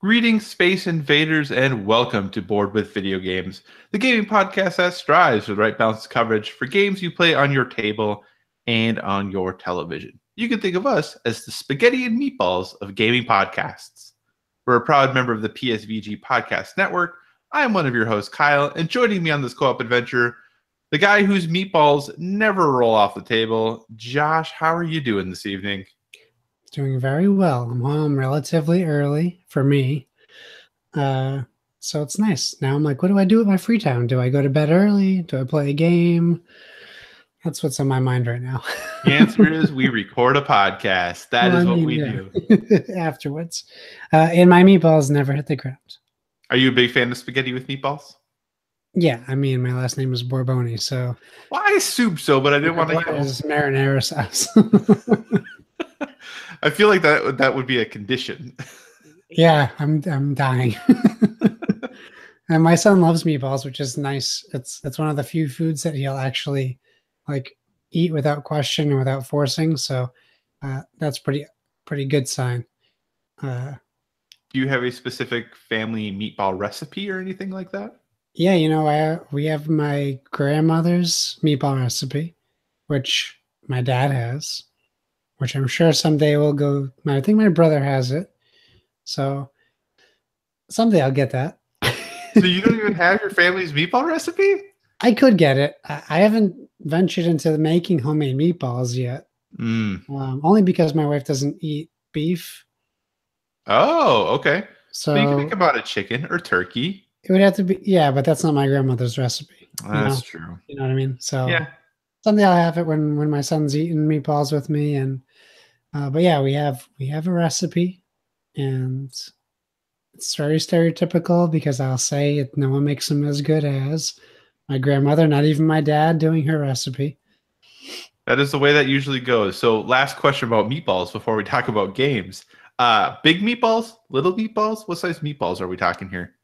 Greetings, Space Invaders, and welcome to Board with Video Games, the gaming podcast that strives for the right balance of coverage for games you play on your table and on your television. You can think of us as the spaghetti and meatballs of gaming podcasts. We're a proud member of the PSVG Podcast Network. I am one of your hosts, Kyle, and joining me on this co-op adventure, the guy whose meatballs never roll off the table, Josh. How are you doing this evening? Doing very well. I'm home relatively early for me. So it's nice. Now I'm like, what do I do with my free time? Do I go to bed early? Do I play a game? That's what's on my mind right now. The answer is we record a podcast. That is what we do. Afterwards. And my meatballs never hit the ground. Are you a big fan of spaghetti with meatballs? Yeah, I mean, my last name is Borboni, so... Well, I assumed so, but I didn't want to... It was marinara sauce. I feel like that would be a condition. Yeah, I'm dying. And my son loves meatballs, which is nice. It's one of the few foods that he'll actually like eat without question and without forcing. So that's pretty good sign. Do you have a specific family meatball recipe or anything like that? Yeah, we have my grandmother's meatball recipe, which my dad has, which I'm sure someday will go. I think my brother has it. So someday I'll get that. So you don't even have your family's meatball recipe? I could get it. I haven't ventured into making homemade meatballs yet. Only because my wife doesn't eat beef. Oh, okay. So you can think about a chicken or turkey. It would have to be, yeah, but that's not my grandmother's recipe. That's true. You know what I mean? So yeah, someday I'll have it when my son's eating meatballs with me. And but yeah, we have a recipe, and it's very stereotypical because I'll say it, no one makes them as good as my grandmother, not even my dad doing her recipe. That is the way that usually goes. So last question about meatballs before we talk about games. Big meatballs, little meatballs? What size meatballs are we talking here?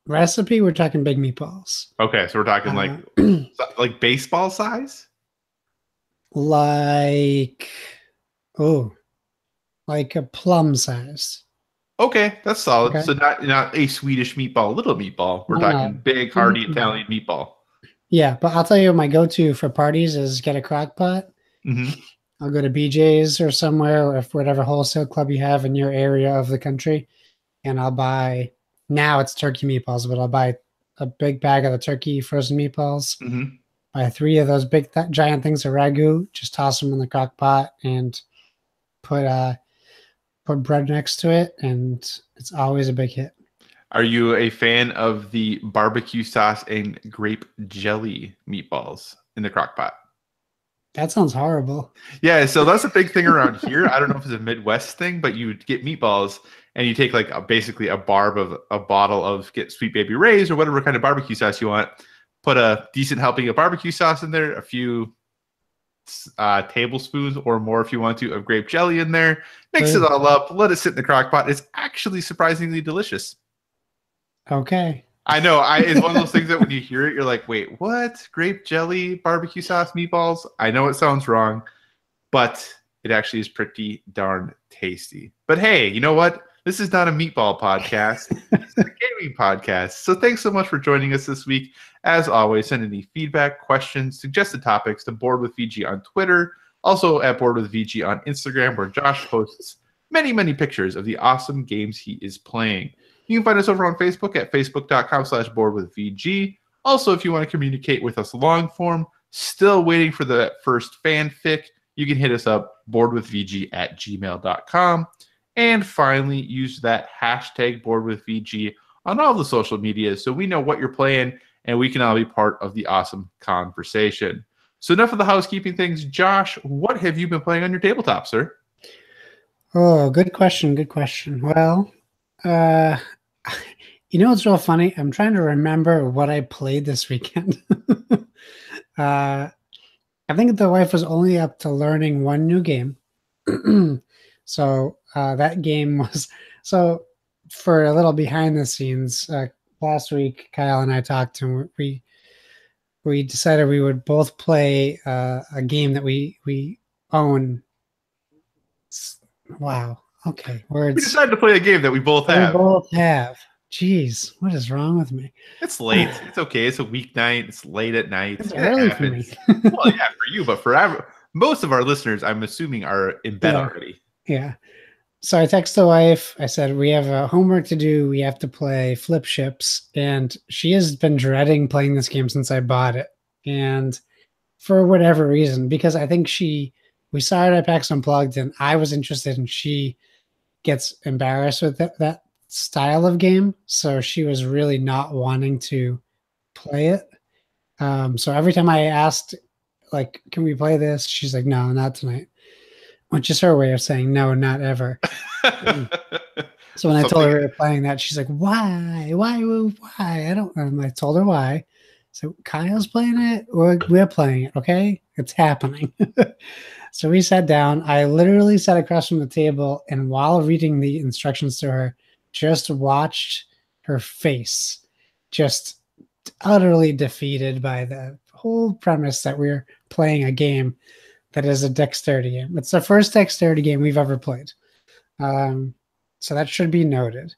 Recipe, we're talking big meatballs. Okay, so we're talking like baseball size? Like a plum size. Okay, that's solid. Okay. So not a Swedish meatball, little meatball. We're talking big, hearty Italian meatball. Yeah, but I'll tell you, my go-to for parties is get a crock pot. Mm-hmm. I'll go to BJ's or somewhere, or whatever wholesale club you have in your area of the country, and I'll buy. Now it's turkey meatballs, but I'll buy a big bag of the turkey frozen meatballs. Mm-hmm. Buy 3 of those big giant things of ragu. Just toss them in the crock pot and put bread next to it, and it's always a big hit. Are you a fan of the barbecue sauce and grape jelly meatballs in the crock pot? That sounds horrible. Yeah, so that's a big thing around here. I don't know if it's a Midwest thing, but you would get meatballs and you take like basically a bottle of get Sweet Baby Ray's or whatever kind of barbecue sauce you want. Put a decent helping of barbecue sauce in there, a few tablespoons or more if you want to of grape jelly in there. Mix it all up. Let it sit in the crock pot. It's actually surprisingly delicious. Okay. I know. It's one of those things that when you hear it, you're like, wait, what? Grape jelly, barbecue sauce, meatballs? I know it sounds wrong, but it actually is pretty darn tasty. But hey, you know what? This is not a meatball podcast. It's a gaming podcast. So thanks so much for joining us this week. As always, send any feedback, questions, suggested topics to Board with VG on Twitter. Also at Board with VG on Instagram, where Josh posts many, many pictures of the awesome games he is playing. You can find us over on Facebook at facebook.com/boardwithvg. Also, if you want to communicate with us long form, still waiting for the first fanfic, you can hit us up, boardwithvg@gmail.com. And finally, use that hashtag boardwithvg on all the social media so we know what you're playing and we can all be part of the awesome conversation. So enough of the housekeeping things. Josh, what have you been playing on your tabletop, sir? Oh, good question. Good question. Well, it's real funny. I'm trying to remember what I played this weekend. I think the wife was only up to learning one new game. So that game was for a little behind the scenes. Last week, Kyle and I talked, and we decided we would both play a game that we own. Wow, Okay, We words. decided to play a game that we both have. We both have. Jeez, what is wrong with me? It's late. It's okay. It's a weeknight. It's late at night. It's It early happens. for me. Well, yeah, for you, but for most of our listeners, I'm assuming are in bed already. Yeah. So I text the wife. I said, we have a homework to do. We have to play Flip Ships. And she has been dreading playing this game since I bought it. And for whatever reason, because I think we saw it at PAX Unplugged and I was interested and she gets embarrassed with that style of game. So she was really not wanting to play it. So every time I asked, like, can we play this? She's like, no, not tonight. Which is her way of saying no, not ever. So when I told her we were playing that, she's like, why? I don't. And I told her why. So Kyle's playing it. We're playing it. Okay, it's happening. So we sat down. I literally sat across from the table, and while reading the instructions to her, just watched her face, just utterly defeated by the whole premise that we're playing a game that is a dexterity game. It's the first dexterity game we've ever played. So that should be noted.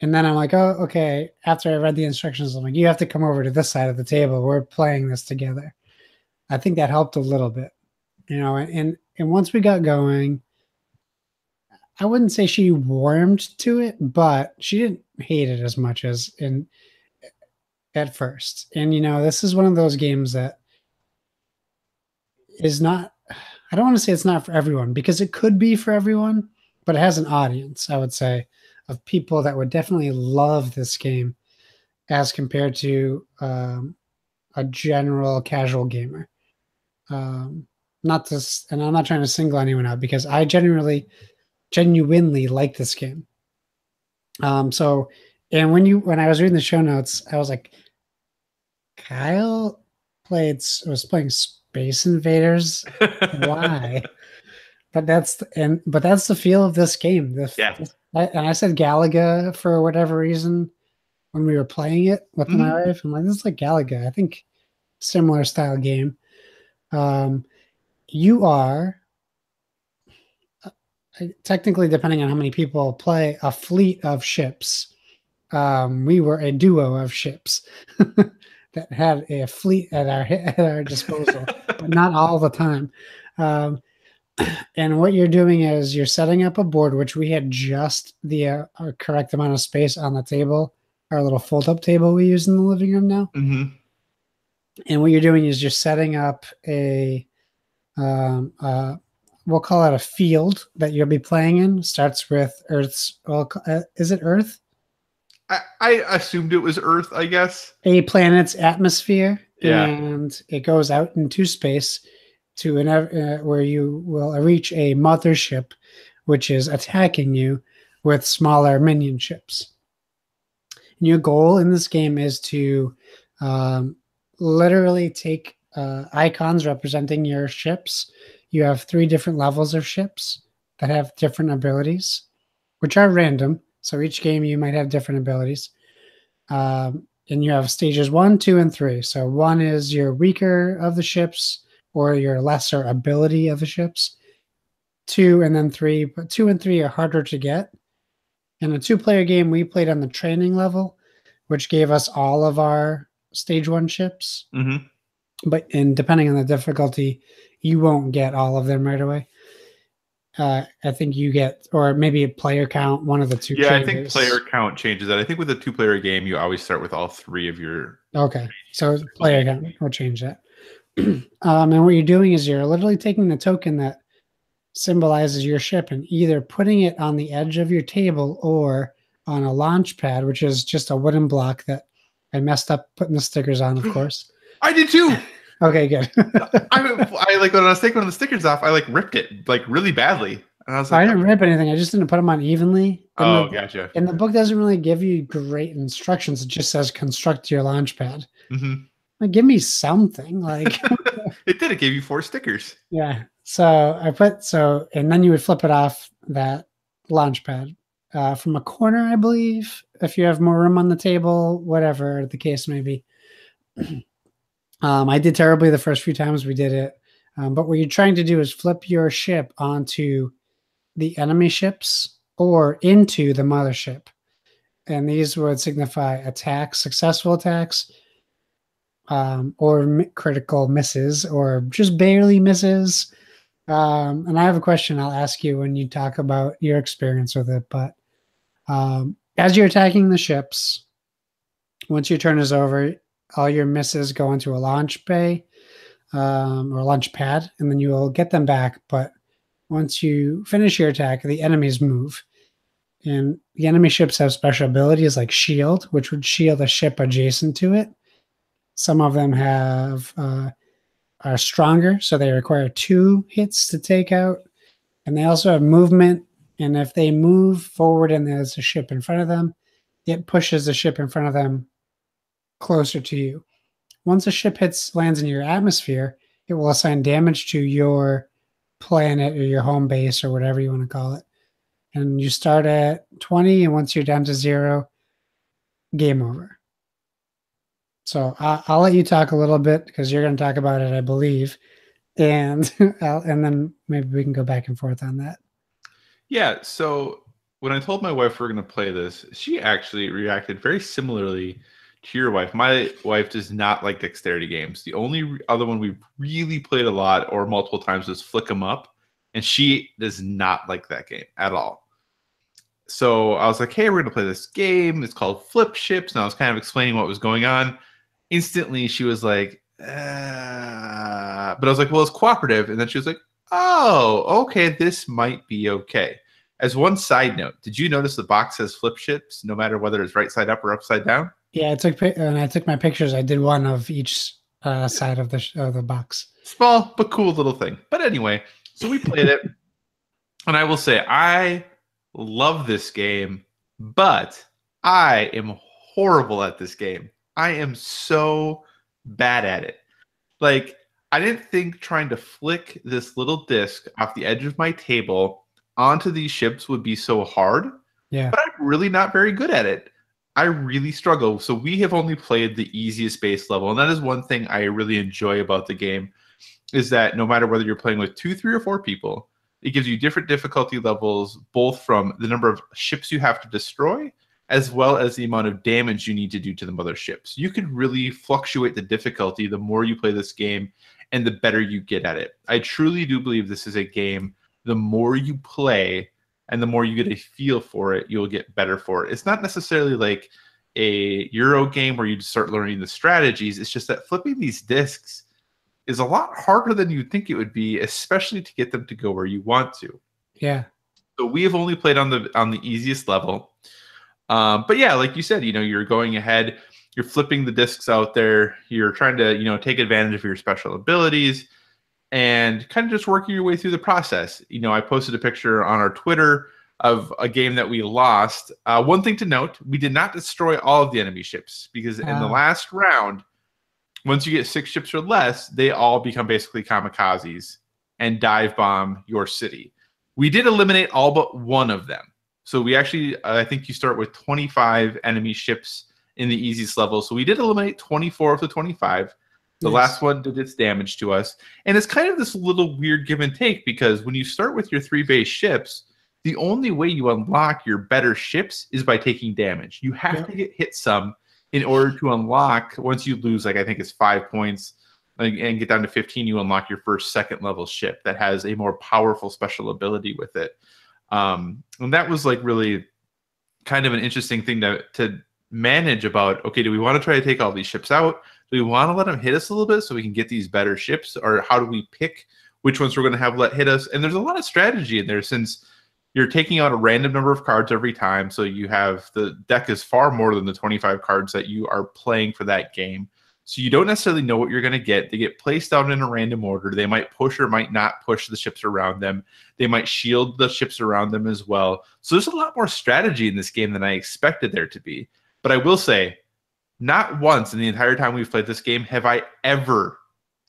And then I'm like, oh, okay. After I read the instructions, I'm like, you have to come over to this side of the table. We're playing this together. I think that helped a little bit, and once we got going, I wouldn't say she warmed to it, but she didn't hate it as much as at first. And, this is one of those games that is not, I don't want to say it's not for everyone because it could be for everyone, but it has an audience, I would say, of people that would definitely love this game as compared to a general casual gamer. Not this, and I'm not trying to single anyone out because I genuinely like this game. So, and when I was reading the show notes, I was like, Kyle was playing Space Invaders. Why? But that's the feel of this game. And I said Galaga for whatever reason when we were playing it with my wife. I'm like, this is like Galaga. I think similar style game. You are technically, depending on how many people play, a fleet of ships. We were a duo of ships that had a fleet at our disposal, but not all the time. And what you're doing is you're setting up a board, which we had just the correct amount of space on the table, our little fold-up table we use in the living room now. Mm-hmm. And what you're doing is you're setting up we'll call it a field that you'll be playing in. Starts with Earth's. Well, is it Earth? I assumed it was Earth, I guess. A planet's atmosphere, yeah. And it goes out into space to where you will reach a mothership, which is attacking you with smaller minion ships. And your goal in this game is to literally take icons representing your ships. You have 3 different levels of ships that have different abilities, which are random. So each game you might have different abilities. And you have stages 1, 2, and 3. So 1 is your weaker of the ships or your lesser ability of the ships. 2 and then 3, but 2 and 3 are harder to get. In a 2-player game, we played on the training level, which gave us all of our stage 1 ships. Mm-hmm. But depending on the difficulty, you won't get all of them right away. I think you get, or maybe a player count, one of the two. Yeah, changes. I think player count changes that. I think with a 2-player game, you always start with all 3 of your. Okay, so player count will change that. And what you're doing is you're literally taking the token that symbolizes your ship and either putting it on the edge of your table or on a launch pad, which is just a wooden block that I messed up putting the stickers on, of course. I did too. Okay, good. I like when I was taking one of the stickers off, I like ripped it like really badly. And I was like, I didn't rip anything. I just didn't put them on evenly. Gotcha. And the book doesn't really give you great instructions. It just says construct your launch pad. Mm-hmm. Like, give me something. Like it did. It gave you 4 stickers. Yeah. So and then you would flip it off that launch pad from a corner, I believe, if you have more room on the table, whatever the case may be. I did terribly the first few times we did it. But what you're trying to do is flip your ship onto the enemy ships or into the mothership. And these would signify attacks, successful attacks, or critical misses, or just barely misses. And I have a question I'll ask you when you talk about your experience with it. But as you're attacking the ships, once your turn is over, all your misses go into a launch bay or launch pad, and then you will get them back. But once you finish your attack, the enemies move. And the enemy ships have special abilities like shield, which would shield a ship adjacent to it. Some of them have are stronger, so they require 2 hits to take out. And they also have movement. And if they move forward and there's a ship in front of them, it pushes the ship in front of them closer to you. Once a ship lands in your atmosphere, it will assign damage to your planet or your home base or whatever you want to call it. And you start at 20, and once you're down to 0, game over. So I'll let you talk a little bit because you're going to talk about it, I believe, and and then maybe we can go back and forth on that. Yeah. So when I told my wife we're going to play this, she actually reacted very similarly to your wife. My wife does not like dexterity games. The only other one we really played a lot or multiple times was Flick 'em Up, and she does not like that game at all. So I was like, hey, we're going to play this game. It's called Flip Ships. And I was kind of explaining what was going on. Instantly, she was like, but I was like, well, it's cooperative. And then she was like, oh, okay, this might be okay. As one side note, did you notice the box says Flip Ships, no matter whether it's right side up or upside down? Yeah, I took my pictures. I did one of each side of the box. Small but cool little thing. But anyway, so we played it. And I will say, I love this game, but I am horrible at this game. I am so bad at it. Like, I didn't think trying to flick this little disc off the edge of my table onto these ships would be so hard. Yeah. But I'm really not very good at it. I really struggle. So we have only played the easiest base level. And that is one thing I really enjoy about the game, is that no matter whether you're playing with 2, 3, or 4 people, it gives you different difficulty levels, both from the number of ships you have to destroy, as well as the amount of damage you need to do to the motherships. You can really fluctuate the difficulty the more you play this game and the better you get at it. I truly do believe this is a game, the more you play and the more you get a feel for it, you'll get better for it. It's not necessarily like a Euro game where you start learning the strategies. It's just that flipping these discs is a lot harder than you'd think it would be, especially to get them to go where you want to. Yeah. So we have only played on the easiest level. But yeah, like you said, you're going ahead, you're flipping the discs out there, you're trying to, take advantage of your special abilities and kind of just working your way through the process. I posted a picture on our Twitter of a game that we lost. One thing to note, we did not destroy all of the enemy ships because in the last round, once you get 6 ships or less, they all become basically kamikazes and dive bomb your city. We did eliminate all but one of them. So we actually, I think you start with 25 enemy ships in the easiest level. So we did eliminate 24 of the 25. The last one did its damage to us. And it's kind of this little weird give and take, because when you start with your 3 base ships, the only way you unlock your better ships is by taking damage. You have to get hit some in order to unlock. Once you lose, I think it's 5 points and get down to 15, you unlock your first 2nd level ship that has a more powerful special ability with it. And that was really kind of an interesting thing to manage about, okay, do we want to try to take all these ships out? Do we want to let them hit us a little bit so we can get these better ships? Or how do we pick which ones we're going to have let hit us? And there's a lot of strategy in there, since you're taking out a random number of cards every time. So you have, the deck is far more than the 25 cards that you are playing for that game. So you don't necessarily know what you're going to get. They get placed out in a random order. They might push or might not push the ships around them. They might shield the ships around them as well. So there's a lot more strategy in this game than I expected there to be. But I will say, not once in the entire time we've played this game have I ever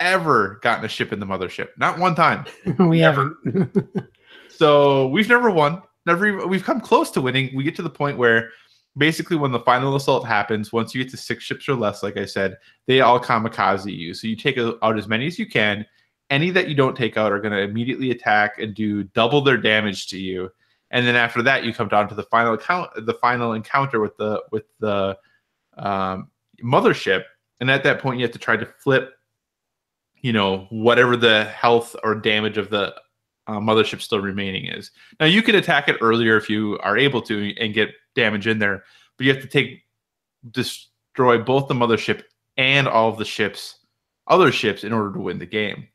gotten a ship in the mothership. Not one time. We haven't. So we've never won. We've come close to winning. We get to the point where basically when the final assault happens, once you get to 6 ships or less, like I said, they all kamikaze you. So you take out as many as you can. Any that you don't take out are going to immediately attack and do double their damage to you. and then after that you come down to the final encounter with the mothership, and at that point you have to try to flip, whatever the health or damage of the mothership still remaining is. Now you can attack it earlier if you are able to and get damage in there, but you have to destroy both the mothership and all of the other ships in order to win the game.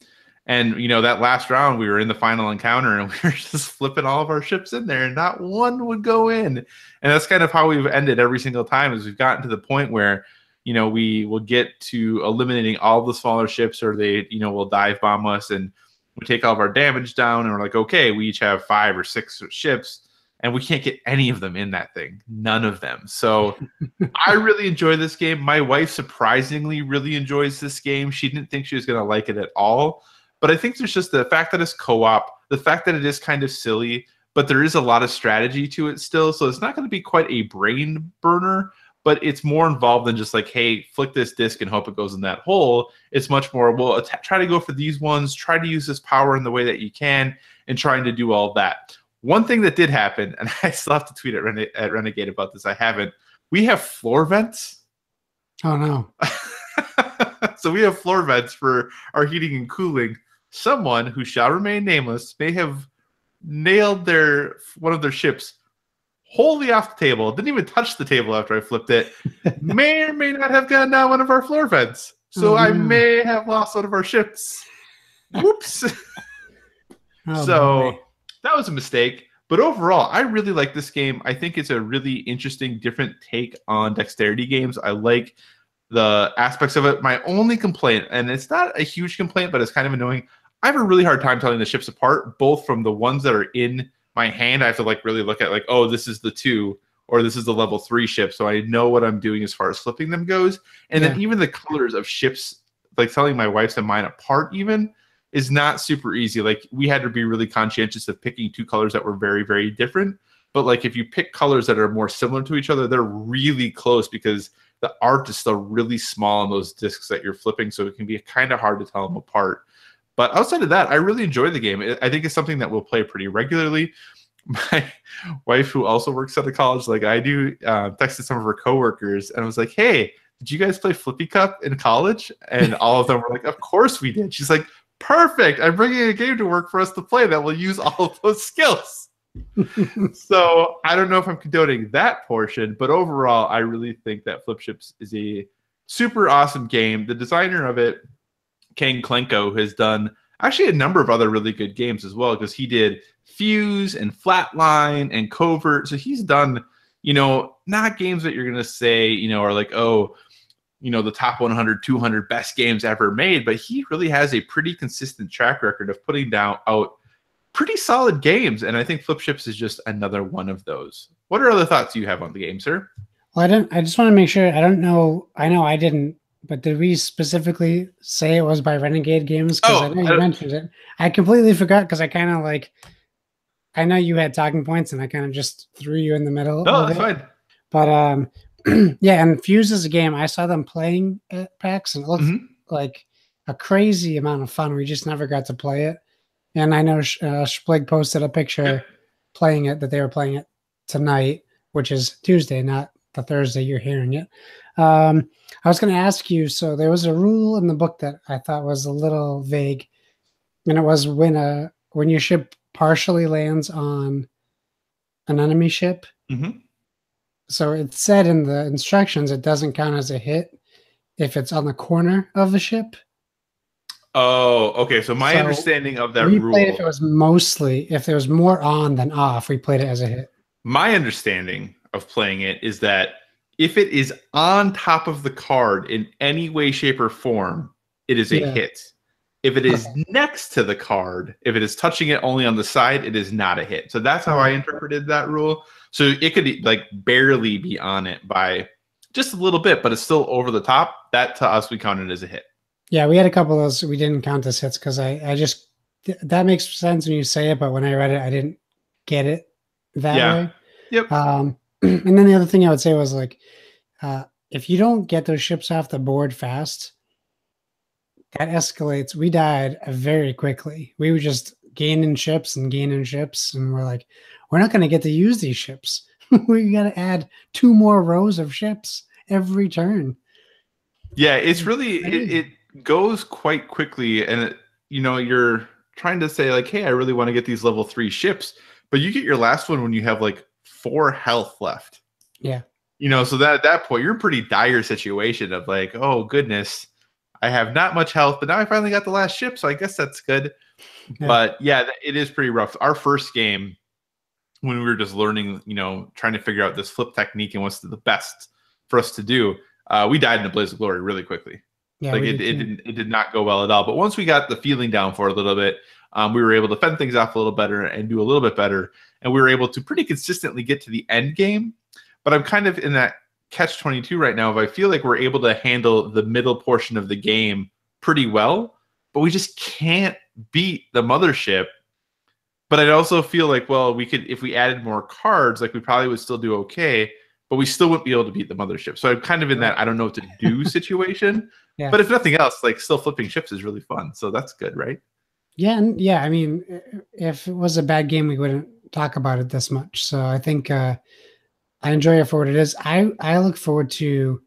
And that last round we were in the final encounter and we were just flipping all of our ships in there and not one would go in. And that's kind of how we've ended every single time, is we've gotten to the point where we will get to eliminating all the smaller ships, or they will dive bomb us, and we take all of our damage down, and we're like, okay, we each have 5 or 6 ships, and we can't get any of them in that thing. None of them. So I really enjoy this game. My wife surprisingly really enjoys this game. She didn't think she was going to like it at all. But I think there's just the fact that it's co-op, the fact that it is kind of silly, but there is a lot of strategy to it still. So it's not going to be quite a brain burner, but it's more involved than just like, hey, flick this disc and hope it goes in that hole. It's much more, well, try to go for these ones, try to use this power in the way that you can, and trying to do all that. One thing that did happen, and I still have to tweet at Renegade about this, I haven't, we have floor vents. Oh, no. So we have floor vents for our heating and cooling. Someone who shall remain nameless may have nailed one of their ships wholly off the table. Didn't even touch the table after I flipped it. May or may not have gone down one of our floor vents. So I may have lost one of our ships. Whoops. So that was a mistake. But overall, I really like this game. I think it's a really interesting, different take on dexterity games. I like the aspects of it. My only complaint, and it's not a huge complaint, but it's kind of annoying, I have a really hard time telling the ships apart, both from the ones that are in my hand. I have to really look at oh, this is the 2 or this is the level 3 ship, so I know what I'm doing as far as flipping them goes. And then even the colors of ships, telling my wife's and mine apart even, is not super easy. We had to be really conscientious of picking 2 colors that were very, very different. But if you pick colors that are more similar to each other, they're really close because the art is still really small on those discs that you're flipping, so it can be kind of hard to tell them apart. But outside of that, I really enjoy the game. I think it's something that we'll play pretty regularly. My wife, who also works at a college like I do, texted some of her coworkers and was like, hey, did you guys play Flippy Cup in college? And all of them were like, of course we did. She's like, perfect. I'm bringing a game to work for us to play that will use all of those skills. So I don't know if I'm condoning that portion, but overall, I really think that Flip Ships is a super awesome game. The designer of it, Ken Klenko, has done actually a number of other really good games as well, because he did Fuse and Flatline and Covert. So he's done, not games that you're going to say, are the top 100, 200 best games ever made, but he really has a pretty consistent track record of putting out pretty solid games, and I think Flip Ships is just another one of those. What are other thoughts you have on the game, sir? Well, I just want to make sure. I don't know. I know I didn't, but did we specifically say it was by Renegade Games? Because I know you mentioned it. I completely forgot because I kind of I know you had talking points, and I kind of just threw you in the middle. No, that's fine. But yeah, and Fuse is a game I saw them playing at PAX, and it looked like a crazy amount of fun. We just never got to play it. And I know Splig posted a picture playing it, that they were playing it tonight, which is Tuesday, not the Thursday you're hearing it. I was going to ask you, so there was a rule in the book that I thought was a little vague, and it was when your ship partially lands on an enemy ship. So it said in the instructions it doesn't count as a hit if it's on the corner of the ship. Oh, okay. So my understanding of that rule, if there was more on than off, we played it as a hit. My understanding of playing it is that if it is on top of the card in any way, shape, or form, it is a hit. If it is next to the card, if it is touching it only on the side, it is not a hit. So that's how I interpreted that rule. So it could barely be on it by just a little bit, but it's still over the top. That to us, we counted as a hit. Yeah, we had a couple of those we didn't count as hits because I just, that makes sense when you say it, but when I read it, I didn't get it that way. Yep. And then the other thing I would say was if you don't get those ships off the board fast, that escalates. We died very quickly. We would just gaining ships, and we're like, we're not going to get to use these ships. We got to add 2 more rows of ships every turn. Yeah, it's really it goes quite quickly, and you're trying to say like, hey, I really want to get these level 3 ships, but you get your last one when you have like 4 health left. Yeah. So that at that point you're in a pretty dire situation of like, oh goodness, I have not much health, but now I finally got the last ship, so I guess that's good. Yeah. But yeah, it is pretty rough. Our first game, when we were just learning, trying to figure out this flip technique and what's the best for us to do, we died in a blaze of glory really quickly. Yeah, like it did not go well at all. But once we got the feeling down for a little bit, we were able to fend things off a little better and do a little bit better. And we were able to pretty consistently get to the end game. But I'm kind of in that catch-22 right now. If I feel like we're able to handle the middle portion of the game pretty well, but we just can't beat the mothership. But I also feel like, well, we could, if we added more cards, like we probably would still do okay, but we still wouldn't be able to beat the mothership. So I'm kind of in that I don't know what to do situation. Yeah. But if nothing else, like still flipping ships is really fun. So that's good, right? Yeah. And yeah, I mean, if it was a bad game, we wouldn't talk about it this much. So I think I enjoy it for what it is. I look forward to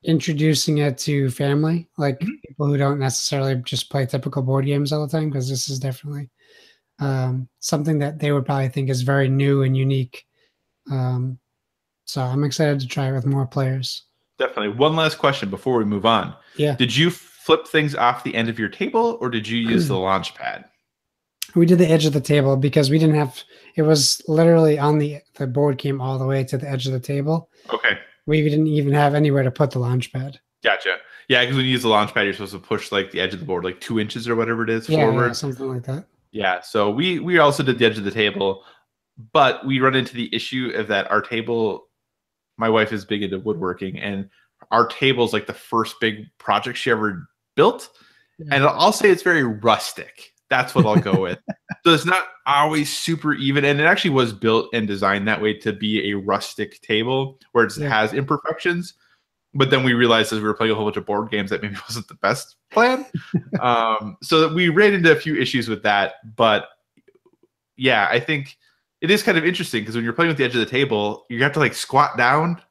introducing it to family, like people who don't necessarily just play typical board games all the time, because this is definitely something that they would probably think is very new and unique. So I'm excited to try it with more players. Definitely. One last question before we move on. Yeah. Did you flip things off the end of your table, or did you use the launch pad? We did the edge of the table because we didn't have, it was literally on the board came all the way to the edge of the table. Okay. We didn't even have anywhere to put the launch pad. Gotcha. Yeah, because when you use the launch pad, you're supposed to push like the edge of the board, like 2 inches or whatever it is forward. Yeah, something like that. Yeah, so we also did the edge of the table, but we run into the issue of that our table, my wife is big into woodworking, and our table's like the first big project she ever built. Yeah. And I'll say it's very rustic. That's what I'll go with. So it's not always super even. And it actually was built and designed that way to be a rustic table where it has imperfections. But then we realized as we were playing a whole bunch of board games that maybe wasn't the best plan. So we ran into a few issues with that. But yeah, I think it is kind of interesting because when you're playing with the edge of the table, you have to like squat down.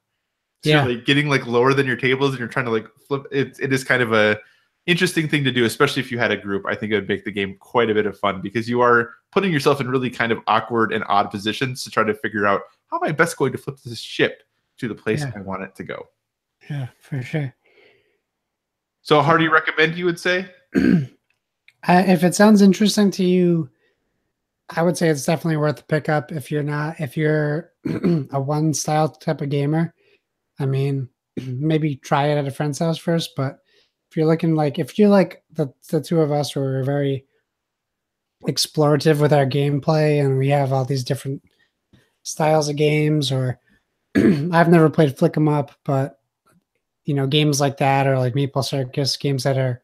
So you're like getting like lower than your tables and you're trying to like flip. It is kind of a interesting thing to do, especially if you had a group. I think it would make the game quite a bit of fun because you are putting yourself in really kind of awkward and odd positions to try to figure out how am I best going to flip this ship to the place I want it to go. Yeah, for sure. So how do you recommend, you would say? If it sounds interesting to you, I would say it's definitely worth the pickup. If you're a one style type of gamer, I mean, maybe try it at a friend's house first. But if you're looking like, if you're like the two of us, where we're very explorative with our gameplay and we have all these different styles of games, or I've never played Flick 'em Up, but games like that, or like Maple Circus, games that are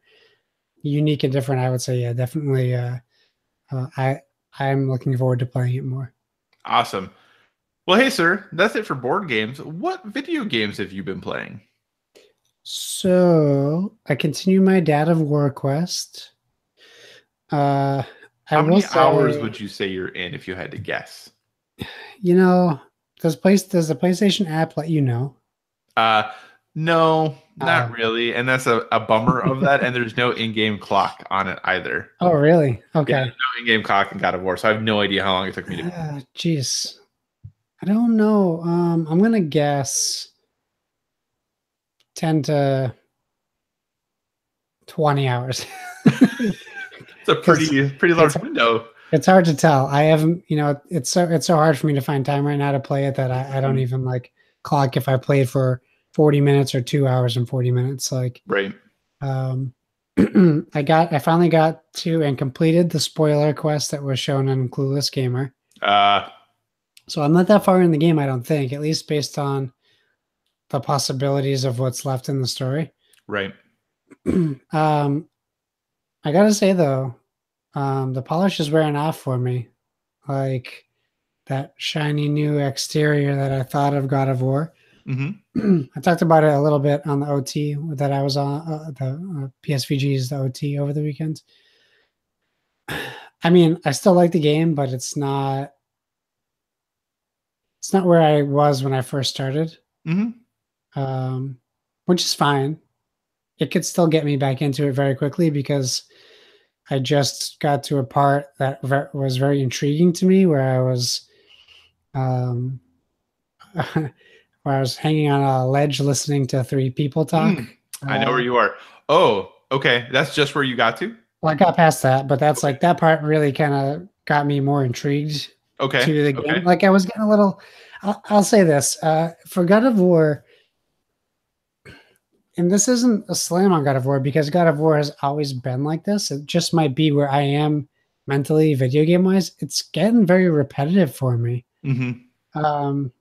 unique and different, I would say, yeah, definitely. I'm looking forward to playing it more. Awesome. Well, hey, sir, that's it for board games. What video games have you been playing? So I continue my Dad of War quest. How many hours would you say you're in if you had to guess? Does the PlayStation app let you know? No, not really. And that's a bummer of that. And there's no in-game clock on it either. Oh, really? Okay. Yeah, there's no in-game clock in God of War, so I have no idea how long it took me to. Jeez. I don't know. I'm going to guess 10 to 20 hours. It's a pretty large window. It's hard to tell. I haven't, it's so hard for me to find time right now to play it that I don't even like clock if I played for 40 minutes or 2 hours and 40 minutes. Like, right. I finally got to and completed the spoiler quest that was shown on Clueless Gamer. So I'm not that far in the game, I don't think, at least based on the possibilities of what's left in the story. Right. I gotta say though, the polish is wearing off for me. Like that shiny new exterior that I thought of God of War. Mm-hmm. I talked about it a little bit on the OT that I was on, the PSVG's the OT over the weekend. I mean, I still like the game, but it's not where I was when I first started. Hmm. Um, which is fine. It could still get me back into it very quickly because I just got to a part that was very intriguing to me where I was um where I was hanging on a ledge listening to three people talk. I know where you are. Oh, okay. That's just where you got to? Well, I got past that, but that's Okay. like that part really kind of got me more intrigued Okay. to the game. Okay. Like I was getting a little. I'll say this for God of War, and this isn't a slam on God of War because God of War has always been like this. It just might be where I am mentally, video game wise. It's getting very repetitive for me. Hmm. Um,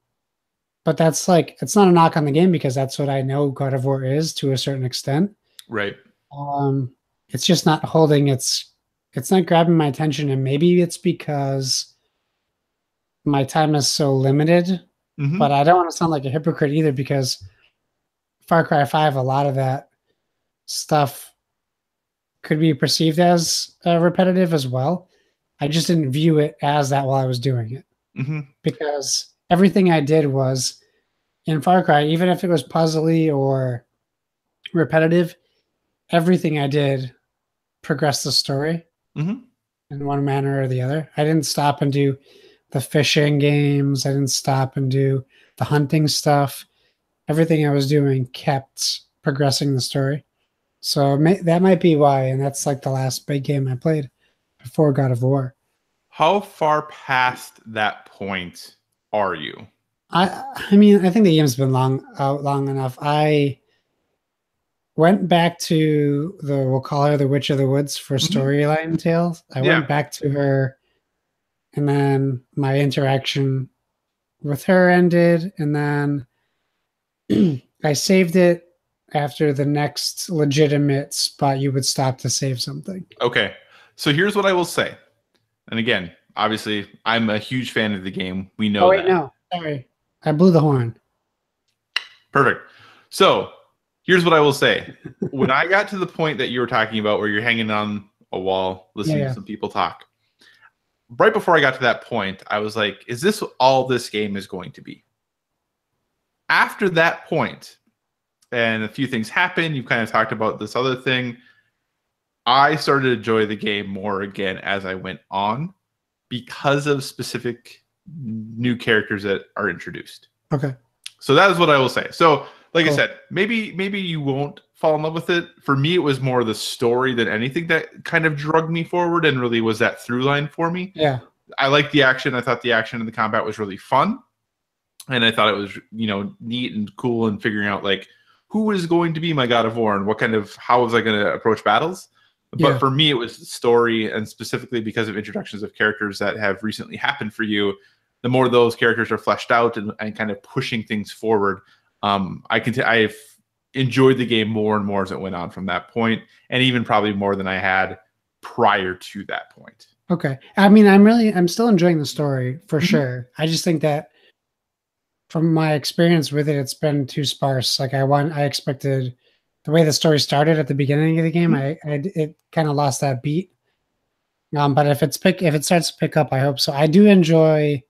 but that's like it's not a knock on the game because that's what I know God of War is to a certain extent. Right. Um, it's just not holding it's not grabbing my attention, and maybe it's because my time is so limited. But Hmm. I don't want to sound like a hypocrite either because Far Cry 5, a lot of that stuff could be perceived as repetitive as well. I just didn't view it as that while I was doing it Hmm. because everything I did was in Far Cry, even if it was puzzly or repetitive, everything I did progressed the story Hmm. in one manner or the other. I didn't stop and do the fishing games. I didn't stop and do the hunting stuff. Everything I was doing kept progressing the story. So that might be why, and that's like the last big game I played before God of War. How far past that point are you? I mean, I think the game's been out long enough. I went back to we'll call her the Witch of the Woods for Hmm. storyline tales. I Yeah. went back to her, and then my interaction with her ended, and then I saved it after the next legitimate spot you would stop to save something. Okay. So here's what I will say. And again, obviously, I'm a huge fan of the game. We Oh know wait, that. no, sorry, I blew the horn. Perfect. So here's what I will say. When I got to the point that you were talking about where you're hanging on a wall Yeah, listening to yeah. some people talk, right before I got to that point, I was like, is this all this game is going to be? After that point, and a few things happened, you've kind of talked about this other thing. I started to enjoy the game more again as I went on because of specific new characters that are introduced. Okay, So that is what I will say. So, like I cool. said, maybe you won't fall in love with it. For me, it was more the story than anything that kind of drug me forward and really was that through line for me. Yeah, I liked the action. I thought the action and the combat was really fun, and I thought it was neat and cool and figuring out like who is going to be my God of War and what kind of how was I going to approach battles. But yeah, for me, it was story, and specifically because of introductions of characters that have recently happened for you. The more those characters are fleshed out and kind of pushing things forward, I've enjoyed the game more and more as it went on from that point, and even probably more than I had prior to that point. okay. I mean, I'm still enjoying the story for Mhm. sure. I just think that from my experience with it, it's been too sparse. Like I expected the way the story started at the beginning of the game. Mhm. It kind of lost that beat. But if if it starts to pick up, I hope so. I do enjoy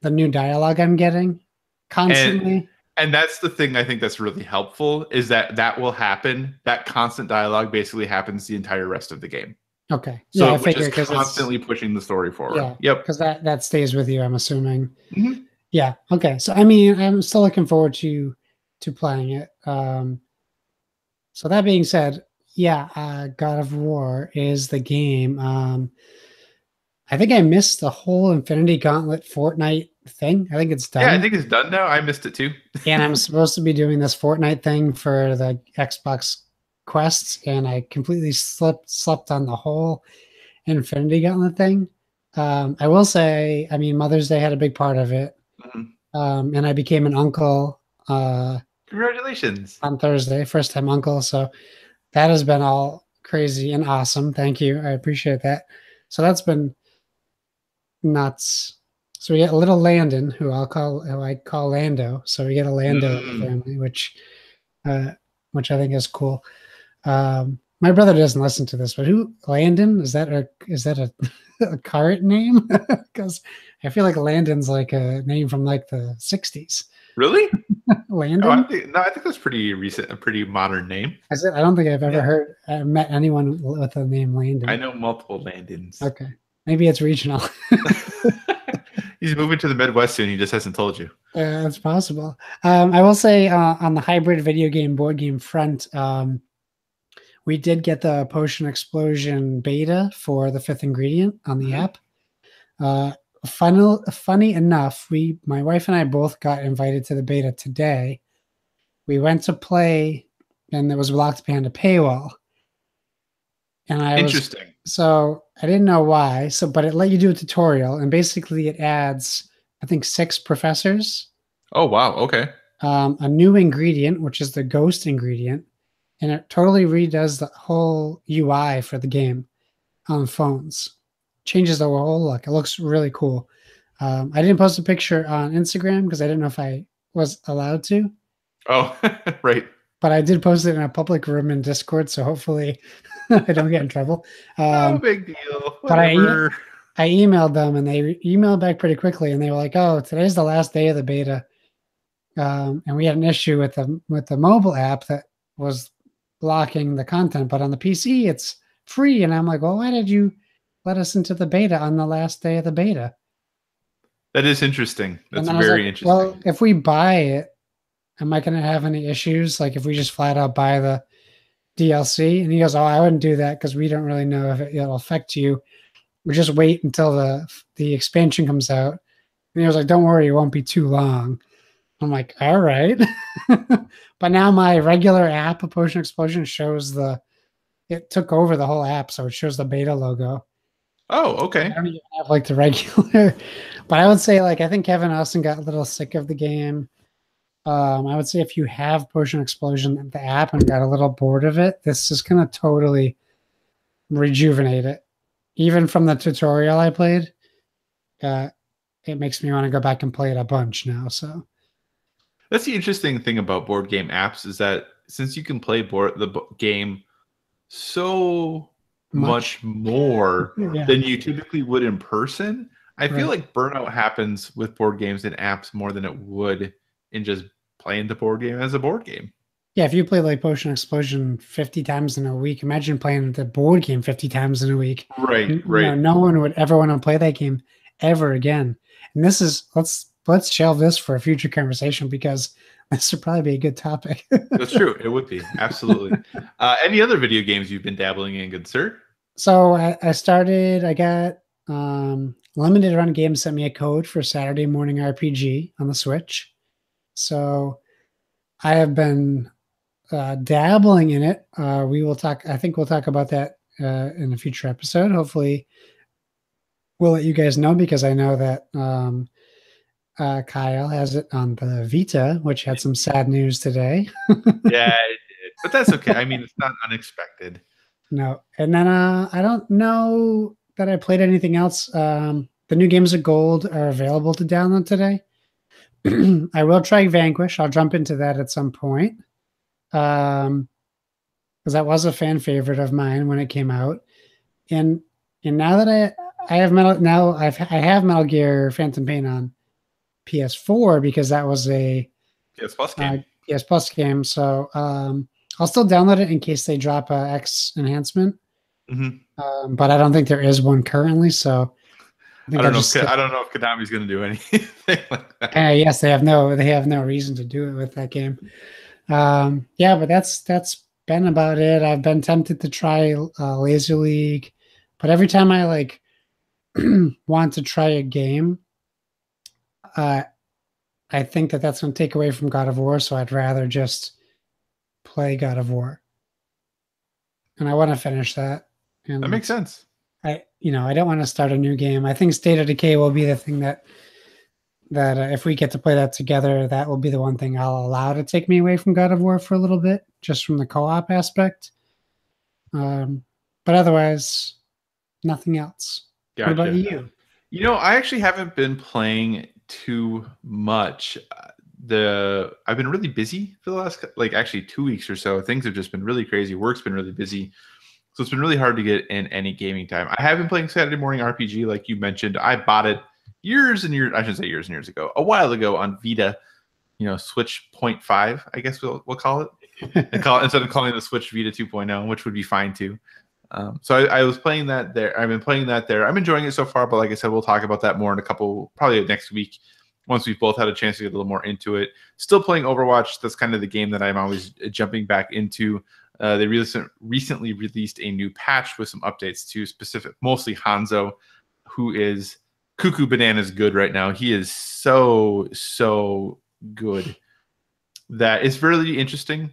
the new dialogue I'm getting And constantly. and that's the thing I think that's really helpful is that will happen. That constant dialogue basically happens the entire rest of the game. Okay, yeah, So I which is figure because it's constantly pushing the story forward. yeah, Yep. because that stays with you. I'm assuming. Mhm. Yeah. Okay. So I mean, I'm still looking forward to playing it. So that being said, yeah, God of War is the game. I think I missed the whole Infinity Gauntlet Fortnite thing. I think it's Yeah, I done. think it's done now. I missed it too. And I'm supposed to be doing this Fortnite thing for the Xbox Quests, and I completely slept on the whole Infinity Gauntlet thing. I will say, I mean, Mother's Day had a big part of it. Mhm. And I became an uncle Congratulations. on Thursday, first time uncle. So that has been all crazy and awesome. Thank you. I appreciate that. So that's been nuts. So we get a little Landon, who I call Lando. So we get a Lando in the Mm. family, uh, which I think is cool. My brother doesn't listen to this, but who Landon is that? Is that a? a cart name because I feel like Landon's like a name from like the 60s. Really? Landon? I think that's pretty recent, a pretty modern name. I don't think I've ever met anyone with the name Landon. I know multiple Landons. Okay. Maybe it's regional. He's moving to the Midwest soon. He just hasn't told you. That's possible. I will say on the hybrid video game board game front, we did get the Potion Explosion beta for the fifth ingredient on the app. Funny enough, my wife and I both got invited to the beta today. We went to play, and it was blocked behind a paywall. And Interesting. So I didn't know why. But it let you do a tutorial, and basically it adds, I think, 6 professors. Oh wow! Okay. A new ingredient, which is the ghost ingredient, and it totally redoes the whole UI for the game on phones. Changes the whole look. It looks really cool. I didn't post a picture on Instagram because I didn't know if I was allowed to. Oh, right. But I did post it in a public room in Discord, so hopefully I don't get in trouble. No big deal. Whatever. But I emailed them, and they emailed back pretty quickly, and they were like, "Oh, today's the last day of the beta." And we had an issue with the mobile app that was blocking the content, but on the PC it's free. And I'm like, well, why did you let us into the beta on the last day of the beta? That is interesting. That's very interesting. Well, if we buy it, am I going to have any issues? Like if we just flat out buy the DLC? And he goes, oh, I wouldn't do that because we don't really know if it'll affect you. We just wait until the expansion comes out. And he was like, don't worry, it won't be too long. I'm like, all right. But now my regular app, A Potion Explosion, shows it took over the whole app, so it shows the beta logo. Oh, okay. I don't even have like the regular. But I would say, like, I think Kevin Austin got a little sick of the game. I would say if you have Potion Explosion, the app, and got a little bored of it, this is going to totally rejuvenate it. Even from the tutorial I played, it makes me want to go back and play it a bunch now. So that's the interesting thing about board game apps is that since you can play the game so much more than you typically would in person, I feel like burnout happens with board games and apps more than it would in just playing the board game as a board game. Yeah, if you play like Potion Explosion 50 times in a week, imagine playing the board game 50 times in a week. Right. No one would ever want to play that game ever again. And this is, let's shelve this for a future conversation because this would probably be a good topic. That's true. It would be. Absolutely. Any other video games you've been dabbling in, good sir? So I got Limited Run Games sent me a code for Saturday Morning RPG on the Switch. So I have been dabbling in it. I think we'll talk about that in a future episode. Hopefully we'll let you guys know because I know that Kyle has it on the Vita, which had some sad news today. Yeah, it did. But that's okay. I mean, it's not unexpected. No. And then I don't know that I played anything else. The new games of gold are available to download today. I will try Vanquish. I'll jump into that at some point. Because that was a fan favorite of mine when it came out. And now that I have Metal Gear Phantom Pain on PS4 because that was a PS Plus game. PS Plus game. So I'll still download it in case they drop a X enhancement. Mm-hmm. But I don't think there is one currently. So I don't know if Konami's going to do anything like that. Yes, they have no reason to do it with that game. But that's been about it. I've been tempted to try Laser League, but every time I like want to try a game, I think that's going to take away from God of War, so I'd rather just play God of War. And I want to finish that. And that makes sense. I don't want to start a new game. I think State of Decay will be the thing that if we get to play that together, that will be the one thing I'll allow to take me away from God of War for a little bit, just from the co-op aspect. But otherwise, nothing else. Gotcha. What about you? I actually haven't been playing too much. I've been really busy for the last actually 2 weeks or so. Things have just been really crazy. Work's been really busy. So it's been really hard to get in any gaming time. I have been playing Saturday Morning RPG, like you mentioned. I bought it years and years, I shouldn't say years and years ago, a while ago on Vita, Switch 0.5, I guess we'll call it. Instead of calling the Switch Vita 2.0, which would be fine too. So I was playing that there. I've been playing that there. I'm enjoying it so far, but like I said, we'll talk about that more in probably next week, once we've both had a chance to get a little more into it. Still playing Overwatch. That's kind of the game that I'm always jumping back into. They recently released a new patch with some updates to mostly Hanzo, who is cuckoo bananas good right now. He is so good that it's really interesting.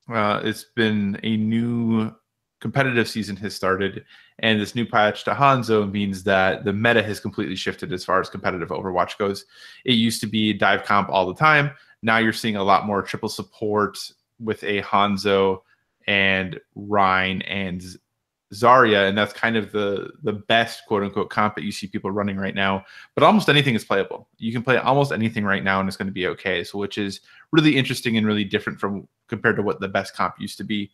It's been a new competitive season has started, and this new patch to Hanzo means that the meta has completely shifted as far as competitive Overwatch goes. It used to be dive comp all the time. Now you're seeing a lot more triple support with a Hanzo and Rhine and Zarya, and that's kind of the best quote-unquote comp that you see people running right now. But almost anything is playable. You can play almost anything right now, and it's going to be okay. So, which is really interesting and really different compared to what the best comp used to be.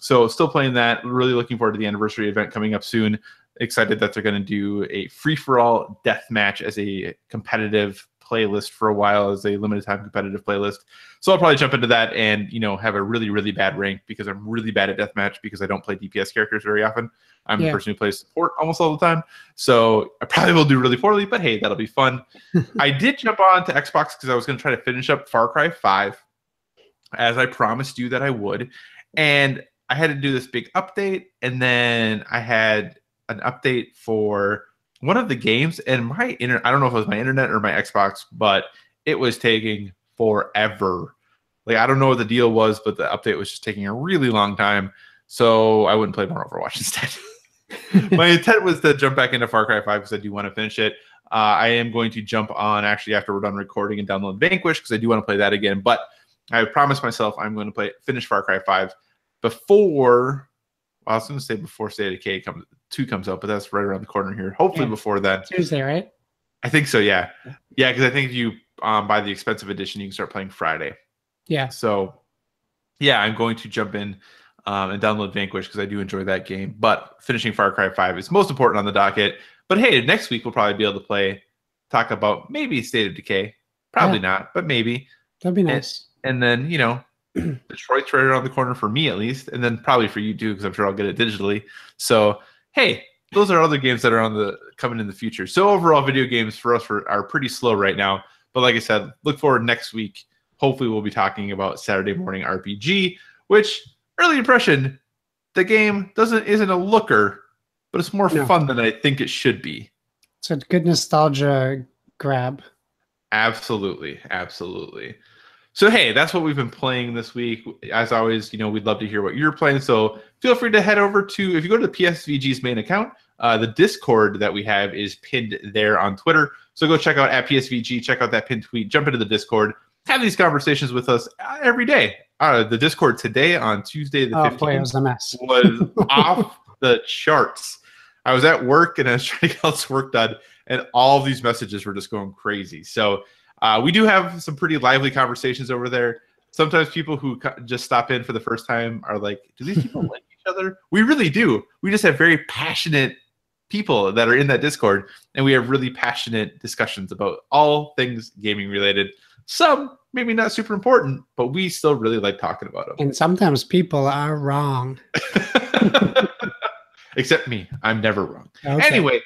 So still playing that. Really looking forward to the anniversary event coming up soon. Excited that they're going to do a free-for-all death match as a competitive playlist for a while, as a limited time competitive playlist. So I'll probably jump into that and have a really, really bad rank, because I'm really bad at deathmatch because I don't play DPS characters very often. I'm the person who plays support almost all the time. So I probably will do really poorly, but hey, that'll be fun. I did jump on to Xbox because I was going to try to finish up Far Cry 5, as I promised you that I would. And I had to do this big update, and then I had an update for one of the games, and my internet, I don't know if it was my internet or my Xbox, but it was taking forever. Like, I don't know what the deal was, but the update was just taking a really long time. So I wouldn't play more Overwatch instead. My intent was to jump back into Far Cry 5 because I do want to finish it. I am going to jump on actually after we're done recording and download Vanquish, because I do want to play that again. But I promised myself I'm going to finish Far Cry 5 before. I was going to say before State of Decay 2 comes out, but that's right around the corner here. Hopefully before that. Tuesday, right? I think so, yeah. Yeah, because I think if you buy the expensive edition, you can start playing Friday. Yeah. So, yeah, I'm going to jump in and download Vanquish because I do enjoy that game. But finishing Far Cry 5 is most important on the docket. But hey, next week we'll probably be able to talk about maybe State of Decay. Probably not, but maybe. That'd be nice. And then, Detroit's right around the corner for me, at least, and then probably for you too, because I'm sure I'll get it digitally. So, hey, those are other games that are coming in the future. So overall, video games for us are pretty slow right now. But like I said, look forward next week. Hopefully, we'll be talking about Saturday Morning RPG, which, early impression, the game isn't a looker, but it's more fun than I think it should be. It's a good nostalgia grab. Absolutely. So, hey, that's what we've been playing this week. As always, we'd love to hear what you're playing. So feel free to head over to, if you go to the PSVG's main account, the Discord that we have is pinned there on Twitter. So go check out @PSVG, check out that pinned tweet, jump into the Discord, have these conversations with us every day. The Discord today on Tuesday the 15th boy, it was a mess. Was off the charts. I was at work and I was trying to get all this work done, and all of these messages were just going crazy. So we do have some pretty lively conversations over there. Sometimes people who just stop in for the first time are like, do these people like each other? We really do. We just have very passionate people that are in that Discord, and we have really passionate discussions about all things gaming related. Some maybe not super important, but we still really like talking about them. And sometimes people are wrong. Except me. I'm never wrong. Okay. Anyway,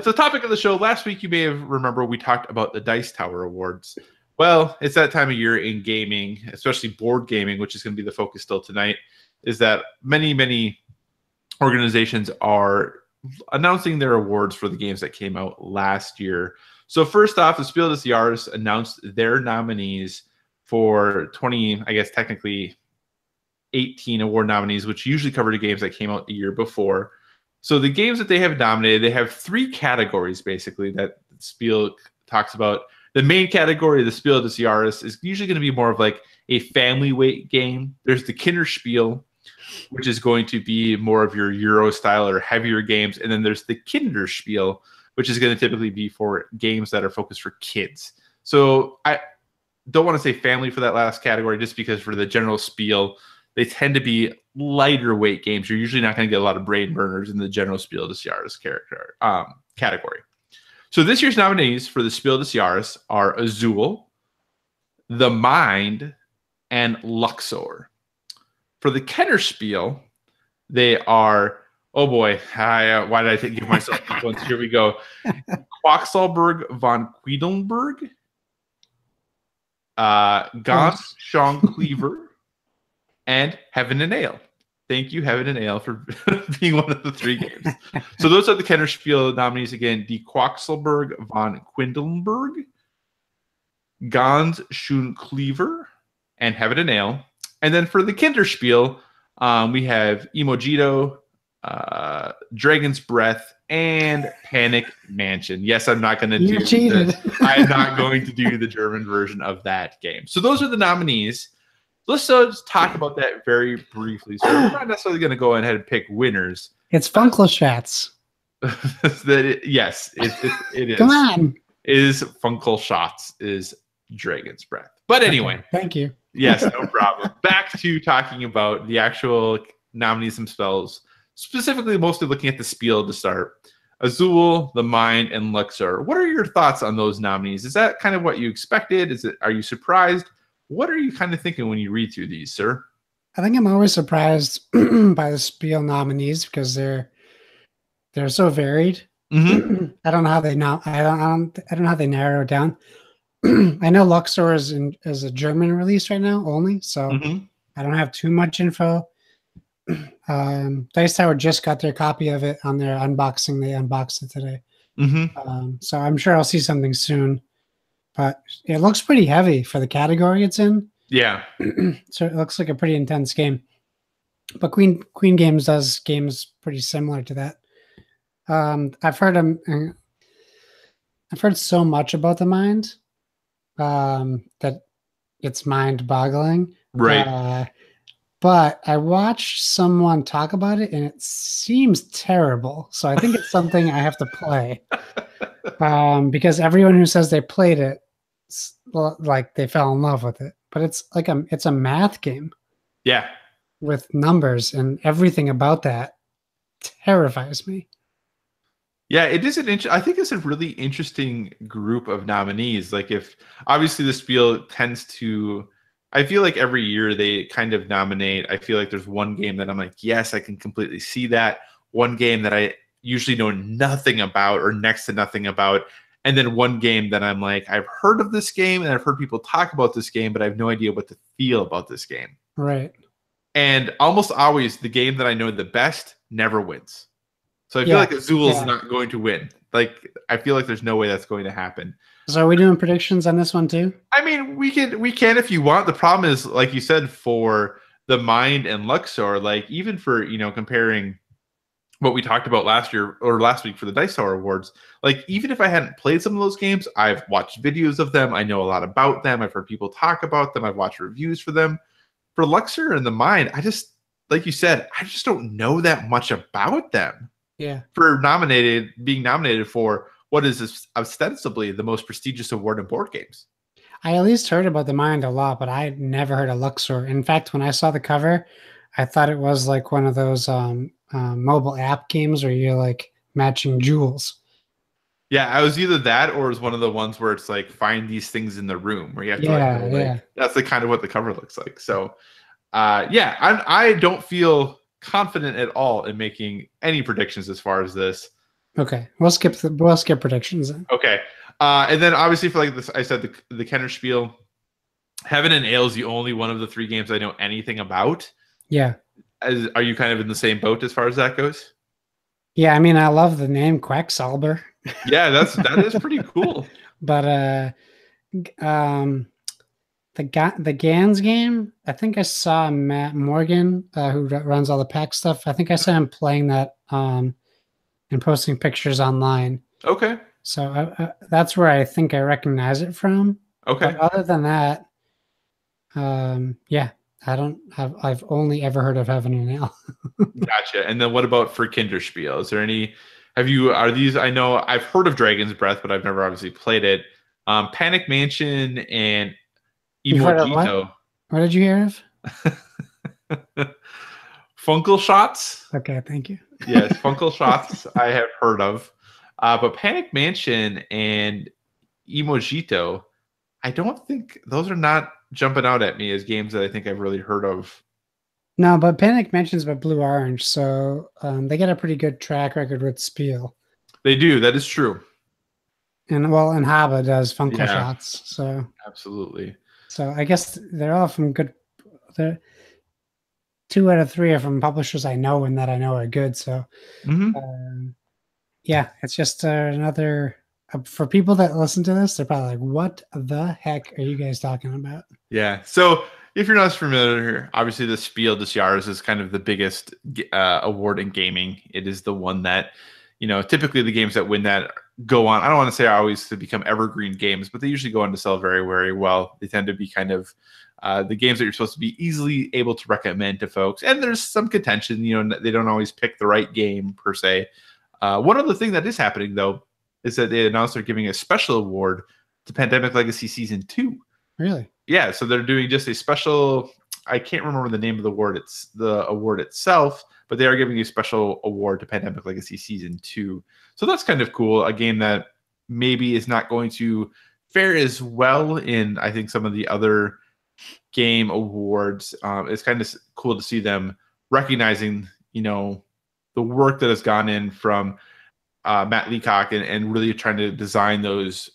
so topic of the show. Last week, you may have remember we talked about the Dice Tower Awards. Well, it's that time of year in gaming, especially board gaming, which is going to be the focus still tonight, is that many organizations are announcing their awards for the games that came out last year. So first off, the Spiel des Jahres announced their nominees for 20, I guess technically 18 award nominees, which usually cover the games that came out the year before. So the games that they have nominated, they have 3 categories basically that Spiel talks about. The main category of the Spiel des Jahres is usually going to be more of like a family weight game. There's the Kinderspiel, which is going to be more of your Euro style or heavier games. And then there's the Kinderspiel, which is going to typically be for games that are focused for kids. So I don't want to say family for that last category, just because for the general Spiel, they tend to be lighter weight games. You're usually not going to get a lot of brain burners in the general Spiel des Jahres category. So this year's nominees for the Spiel des Jahres are Azul, The Mind, and Luxor. For the Kennerspiel, they are, oh boy, why did I give myself these ones? Here we go. Quaxalberg von Quedlinburg, Ganz Schongcleaver, and Heaven and Ale. Thank you, Heaven and Ale, for being one of the 3 games. So those are the Kennerspiel nominees again. Die Quaxelberg von Quedlinburg, Ganz Schongleaver, and Heaven and Ale. And then for the Kinderspiel, we have Emojito, Dragon's Breath, and Panic Mansion. Yes, I'm not going to do I'm not going to do the German version of that game. So those are the nominees. Let's just talk about that very briefly. So we're not necessarily going to go ahead and pick winners. It's Funkelschatz. Yes, it is. Come on. It is Funkelschatz is Dragon's Breath. But anyway. Okay, thank you. Yes, no problem. Back to talking about the actual nominees themselves, specifically mostly looking at the Spiel to start. Azul, The Mind, and Luxor. What are your thoughts on those nominees? Is that kind of what you expected? Are you surprised? What are you kind of thinking when you read through these, sir? I think I'm always surprised by the Spiel nominees because they're so varied. Mm-hmm. I don't know how they I don't know how they narrow it down. I know Luxor is a German release right now only, so I don't have too much info. Dice Tower just got their copy of it on their unboxing. They unboxed it today. So I'm sure I'll see something soon. But it looks pretty heavy for the category it's in. Yeah. So it looks like a pretty intense game. But Queen Games does games pretty similar to that. I've heard so much about The Mind that it's mind-boggling. Right. But I watched someone talk about it, and it seems terrible. So I think it's something I have to play. Because everyone who says they played it, like they fell in love with it. But it's like it's a math game. Yeah. With numbers, and everything about that terrifies me. Yeah, it is I think it's a really interesting group of nominees. Like, if obviously the Spiel tends to, I feel like every year they kind of nominate. I feel like there's one game that I'm like, yes, I can completely see that. One game that I usually know nothing about or next to nothing about. And then one game that I'm like, I've heard of this game and I've heard people talk about this game, but I have no idea what to feel about this game. Right. And almost always the game that I know the best never wins. So I feel like Azul's not going to win. Like, I feel like there's no way that's going to happen. So are we doing predictions on this one too? I mean, we can if you want. The problem is, like you said, for The Mind and Luxor, like even for, comparing what we talked about last week for the Dice Tower Awards, like even if I hadn't played some of those games, I've watched videos of them. I know a lot about them. I've heard people talk about them. I've watched reviews for them. For Luxor and The Mind, I just, like you said, I just don't know that much about them. Yeah. For being nominated for what is ostensibly the most prestigious award in board games. I at least heard about The Mind a lot, but I had never heard of Luxor. In fact, when I saw the cover, I thought it was like one of those mobile app games where you're like matching jewels. Yeah, I was either that or it was one of the ones where it's like find these things in the room where you have to that's the kind of what the cover looks like. So I don't feel confident at all in making any predictions as far as this. Okay, we'll skip predictions then. Okay, and then obviously for like this, I said the Kennerspiel, Heaven and Ale is the only one of the 3 games I know anything about. Yeah, are you kind of in the same boat as far as that goes? Yeah, I mean, I love the name Quacksalber. Yeah, that is pretty cool. But the Gans game, I think I saw Matt Morgan, who runs all the pack stuff. I think I saw him playing that and posting pictures online. Okay. So that's where I think I recognize it from. Okay. But other than that, I've only ever heard of Heaven and Ale. Gotcha. And then what about for Kinderspiel? Is there any? I know I've heard of Dragon's Breath, but I've never obviously played it. Panic Mansion and Emojito. What did you hear of? Funkle Shots. Okay, thank you. Yes, Funkle Shots I have heard of. But Panic Mansion and Emojito, I don't think those are not jumping out at me as games that I think I've really heard of. No, but Panic mentions about Blue Orange, so they get a pretty good track record with Spiel. They do. That is true. And well, and Haba does Funkle Yeah. Shots. So Absolutely. So I guess they're all from good. They're 2 out of 3 are from publishers I know and that I know are good. So, yeah, it's just another for people that listen to this. They're probably like, "What the heck are you guys talking about?" Yeah. So if you're not familiar, obviously the Spiel des Jahres is kind of the biggest award in gaming. It is the one that, typically the games that win that go on. I don't want to say always to become evergreen games, but they usually go on to sell very, very well. They tend to be kind of the games that you're supposed to be easily able to recommend to folks. And there's some contention, they don't always pick the right game per se. One other thing that is happening though is that they announced they're giving a special award to Pandemic Legacy Season 2. Really? Yeah, so they're doing just a special. I can't remember the name of the award itself, but they are giving a special award to Pandemic Legacy Season 2. So that's kind of cool. A game that maybe is not going to fare as well in, I think, some of the other game awards. It's kind of cool to see them recognizing, the work that has gone in from Matt Leacock and really trying to design those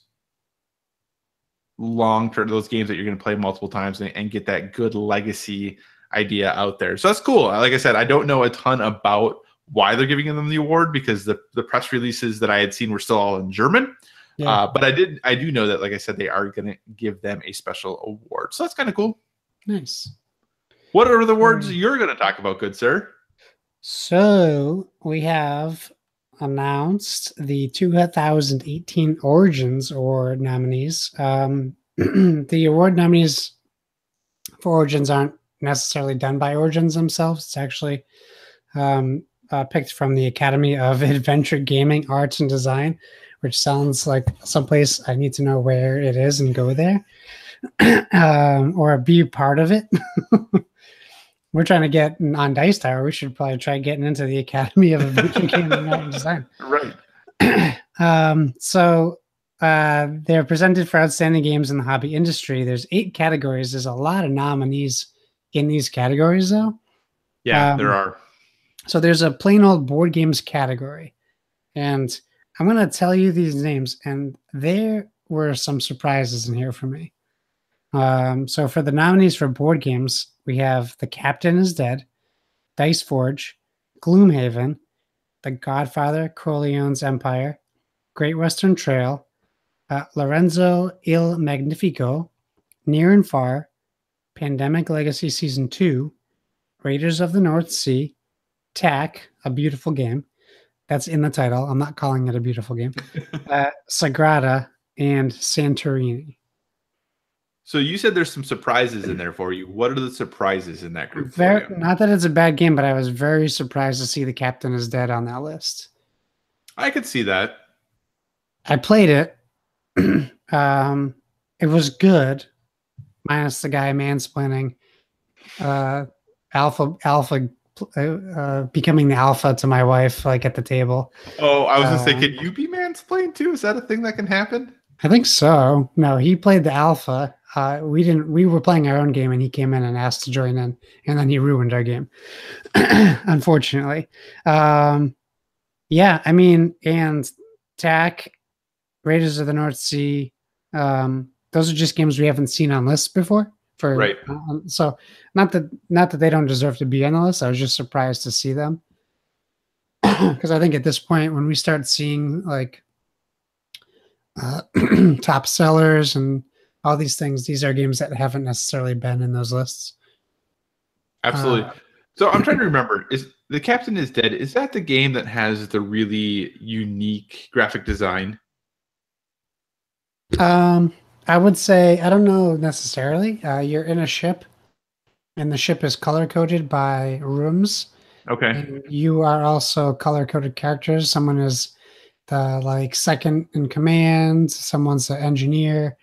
long-term, those games that you're going to play multiple times and get that good legacy idea out there. So that's cool. Like I said, I don't know a ton about why they're giving them the award because the press releases that I had seen were still all in German. Yeah. But I do know that, like I said, they are going to give them a special award. So that's kind of cool. Nice. What are the awards you're going to talk about, good sir? So we have announced the 2018 Origins Award nominees. The award nominees for Origins aren't necessarily done by Origins themselves. It's actually picked from the Academy of Adventure Gaming, Arts, and Design, which sounds like someplace I need to know where it is and go there or be part of it. We're trying to get on Dice Tower. We should probably try getting into the Academy of Adventure Gaming, Art, and Design. Right. So they're presented for outstanding games in the hobby industry. There's 8 categories. There's a lot of nominees in these categories, though. Yeah, there are. So there's a plain old board games category. And I'm going to tell you these names. And there were some surprises in here for me. So for the nominees for board games, we have The Captain is Dead, Dice Forge, Gloomhaven, The Godfather, Corleone's Empire, Great Western Trail, Lorenzo Il Magnifico, Near and Far, Pandemic Legacy Season 2, Raiders of the North Sea, TAC, a beautiful game. That's in the title. I'm not calling it a beautiful game. Sagrada, and Santorini. So you said there's some surprises in there for you. What are the surprises in that group? Not that it's a bad game, but I was very surprised to see The Captain is Dead on that list. I could see that. I played it. It was good, minus the guy mansplaining. Alpha becoming the alpha to my wife, like at the table. Oh, I was gonna say, can you be mansplained too? Is that a thing that can happen? I think so. No, he played the alpha. We were playing our own game and he came in and asked to join in, and then he ruined our game. Unfortunately. Yeah, I mean, and TAC, Raiders of the North Sea, those are just games we haven't seen on lists before. Right. So not that they don't deserve to be on the list. I was just surprised to see them. Because I think at this point, when we start seeing like top sellers and all these things, these are games that haven't necessarily been in those lists. Absolutely. So I'm trying to remember, is The Captain is Dead, is that the game that has the really unique graphic design? I would say, I don't know necessarily. You're in a ship and the ship is color coded by rooms. Okay. And you are also color coded characters. Someone is the second in command, someone's the engineer,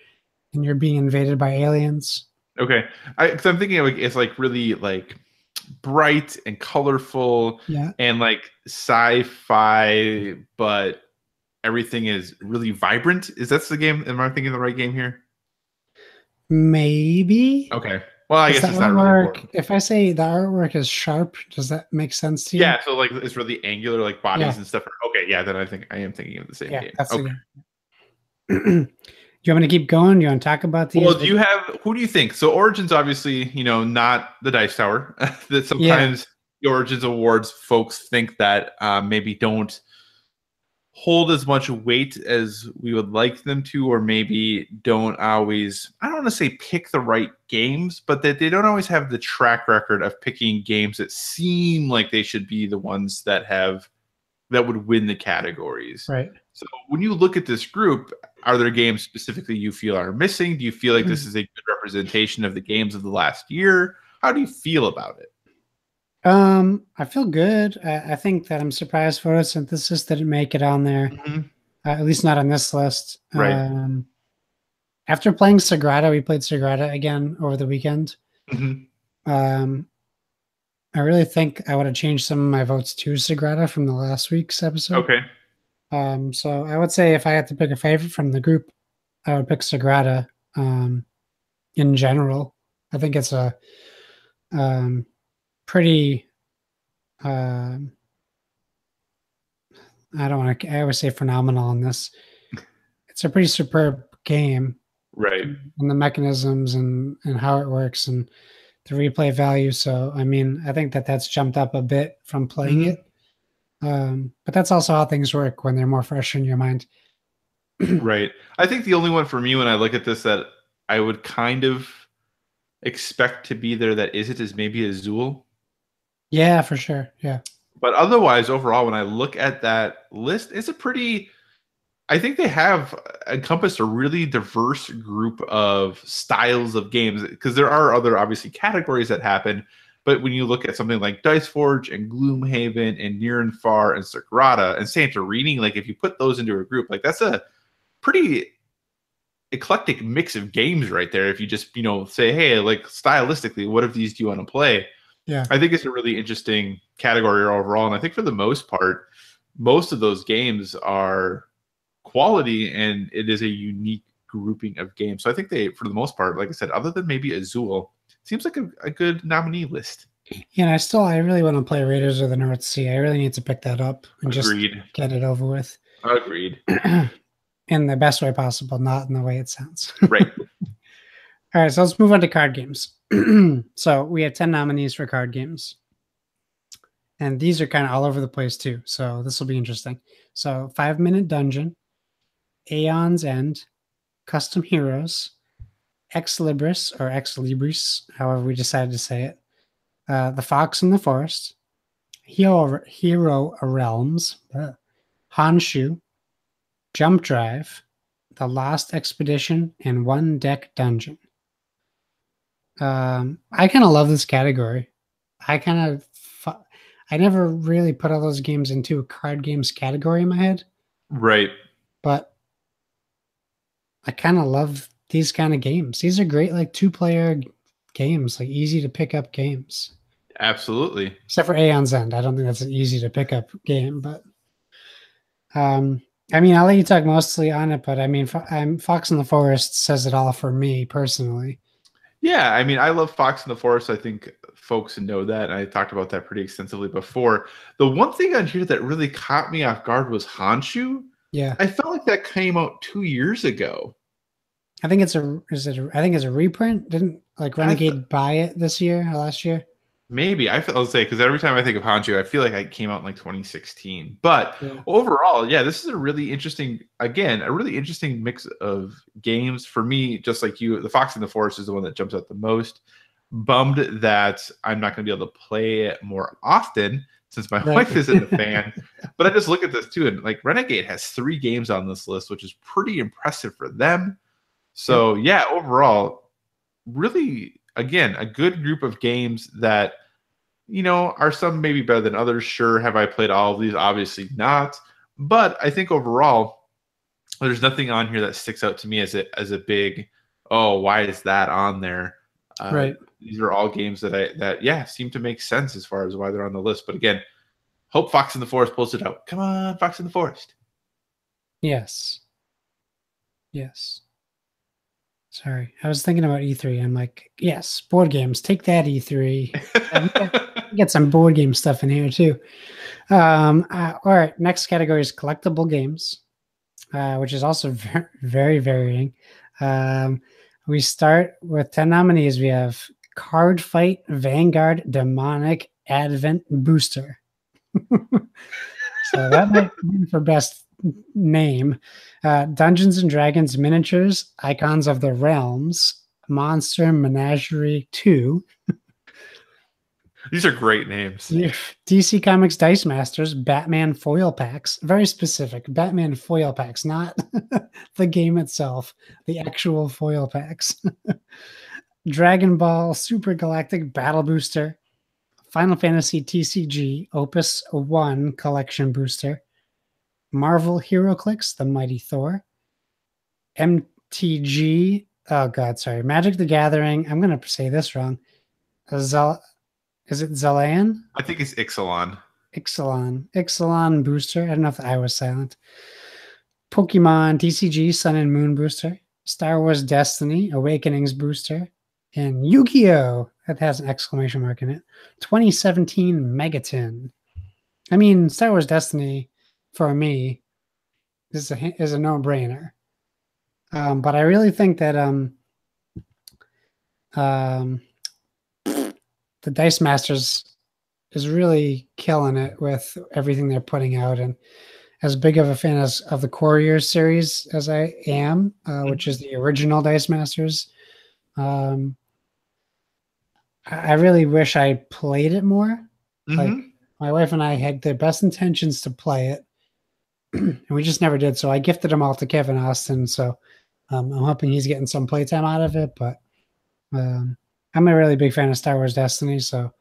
and you're being invaded by aliens. Okay. Because I'm thinking of it's like really like bright and colorful Yeah. and like sci-fi, but everything is really vibrant. Is that the game? Am I thinking of the right game here? Maybe. Okay. Well, I Is the guess it's not really artwork, important. if I say the artwork is sharp, does that make sense to you? Yeah, so like it's really angular, like bodies Yeah. and stuff. Okay, yeah, then I think I am thinking of the same Yeah, game. that's the Okay. game. Do you want me to keep going? Do you want to talk about these? Well, do you have who do you think? So Origins, obviously, not the Dice Tower. That Yeah. sometimes the Origins Awards folks think that maybe don't hold as much weight as we would like them to, or maybe don't always, I don't want to say pick the right games, but that they don't always have the track record of picking games that seem like they should be the ones that would win the categories. Right. So when you look at this group, are there games specifically you feel are missing? Do you feel like this is a good representation of the games of the last year? How do you feel about it? I feel good. I think that I'm surprised photosynthesis didn't make it on there, at least not on this list. Right. After playing Sagrada, we played Sagrada again over the weekend. I really think I would have changed some of my votes to Sagrada from the last week's episode. Okay. So I would say if I had to pick a favorite from the group, I would pick Sagrada. In general, I think it's a pretty. I don't want to. I always say phenomenal in this. It's a pretty superb game, right? And the mechanisms and how it works and the replay value. So I mean, I think that that's jumped up a bit from playing it. But that's also how things work when they're more fresh in your mind. Right. I think the only one for me when I look at this that I would kind of expect to be there that isn't is maybe Azul. Yeah, for sure. Yeah. But otherwise, overall, when I look at that list, it's a pretty, I think they have encompassed a really diverse group of styles of games because there are other, obviously, categories that happen. But when you look at something like Dice Forge and Gloomhaven and Near and Far and Sagrada and Santorini, like if you put those into a group, like that's a pretty eclectic mix of games right there. If you just, say, hey, like stylistically, what of these do you want to play? Yeah. I think it's a really interesting category overall. And I think for the most part, most of those games are quality and it is a unique grouping of games. So I think they, for the most part, like I said, other than maybe Azul, seems like a good nominee list. Yeah, I really want to play Raiders of the North Sea. I really need to pick that up and Agreed. Just get it over with. Agreed. In the best way possible, not in the way it sounds. Right. All right, so let's move on to card games. So we have 10 nominees for card games. And these are kind of all over the place too. So this will be interesting. So 5 Minute Dungeon, Aeon's End, Custom Heroes, Ex Libris or Ex Libris, however we decided to say it, The Fox in the Forest, Hero Realms, Honshu, Jump Drive, The Lost Expedition, and One Deck Dungeon. I kind of love this category. I never really put all those games into a card games category in my head. Right. But I kind of love these kind of games. These are great, like 2-player games, like easy to pick up games. Absolutely. Except for Aeon's End. I don't think that's an easy to pick up game, but I mean, I'll let you talk mostly on it, but I mean, Fox in the Forest says it all for me personally. Yeah, I mean, I love Fox in the Forest. I think folks know that. And I talked about that pretty extensively bore. The one thing on here that really caught me off guard was Honshu. Yeah. I felt like that came out 2 years ago. I think it's a reprint. Didn't like Renegade buy it this year or last year? Maybe. I'll say, because every time I think of Honshu, I feel like it came out in like 2016. But overall, yeah, this is a really interesting mix of games. For me, just like you, the Fox in the Forest is the one that jumps out the most. Bummed that I'm not going to be able to play it more often since my wife isn't a fan. But I just look at this too, and like Renegade has 3 games on this list, which is pretty impressive for them. So yeah, overall, really, again, a good group of games that, are some maybe better than others. Sure. Have I played all of these? Obviously not. But I think overall, there's nothing on here that sticks out to me as a big, oh, why is that on there? Right. These are all games that seem to make sense as far as why they're on the list. But again, hope Fox in the Forest pulls it out. Come on, Fox in the Forest. Yes. Yes. Sorry, I was thinking about E3. I'm like, yes, board games. Take that, E3. Get some board game stuff in here too. All right, next category is collectible games, which is also very, very varying. We start with 10 nominees. We have Card Fight, Vanguard, Demonic, Advent, Booster. So that might win for best name. Dungeons and Dragons Miniatures, Icons of the Realms, Monster Menagerie 2. These are great names. DC Comics Dice Masters, Batman foil packs. Very specific. Batman foil packs, not the game itself, the actual foil packs. Dragon Ball Super Galactic Battle Booster, Final Fantasy TCG Opus 1 Collection Booster, Marvel HeroClix, The Mighty Thor, MTG, oh god, sorry, Magic the Gathering, I'm going to say this wrong. Is it Zelan? I think it's Ixalan. Ixalan Booster. I don't know if the I was silent. Pokemon TCG Sun and Moon Booster, Star Wars Destiny Awakenings Booster, and Yu-Gi-Oh! That has an exclamation mark in it. 2017 Megaton. I mean, Star Wars Destiny, for me, is a no-brainer. But I really think that the Dice Masters is really killing it with everything they're putting out. And as big of a fan of the Courier series as I am, which is the original Dice Masters, I really wish I played it more. Mm-hmm. Like, my wife and I had the best intentions to play it, and we just never did. So I gifted them all to Kevin Austin. So I'm hoping he's getting some playtime out of it. But I'm a really big fan of Star Wars Destiny. So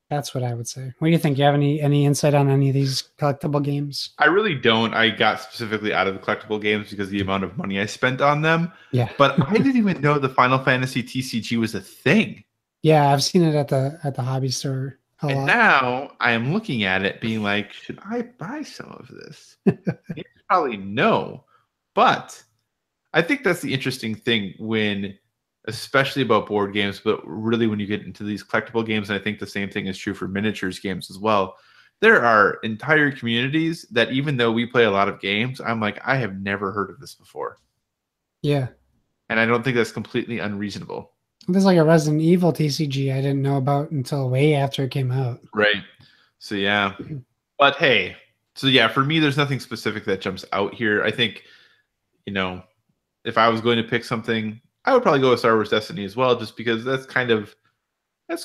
that's what I would say. What do you think? Do you have any insight on any of these collectible games? I really don't. I got specifically out of the collectible games because of the amount of money I spent on them. Yeah. But I didn't even know the Final Fantasy TCG was a thing. Yeah, I've seen it at the hobby store a lot. And now I am looking at it being like, should I buy some of this? Probably no. But I think that's the interesting thing when, especially about board games, but really when you get into these collectible games, and I think the same thing is true for miniatures games as well. There are entire communities that even though we play a lot of games, I'm like, I have never heard of this before. Yeah. And I don't think that's completely unreasonable. There's like a Resident Evil TCG I didn't know about until way after it came out. Right. So, yeah. But hey, so yeah, for me, there's nothing specific that jumps out here. I think, if I was going to pick something, I would probably go with Star Wars Destiny as well, just because that's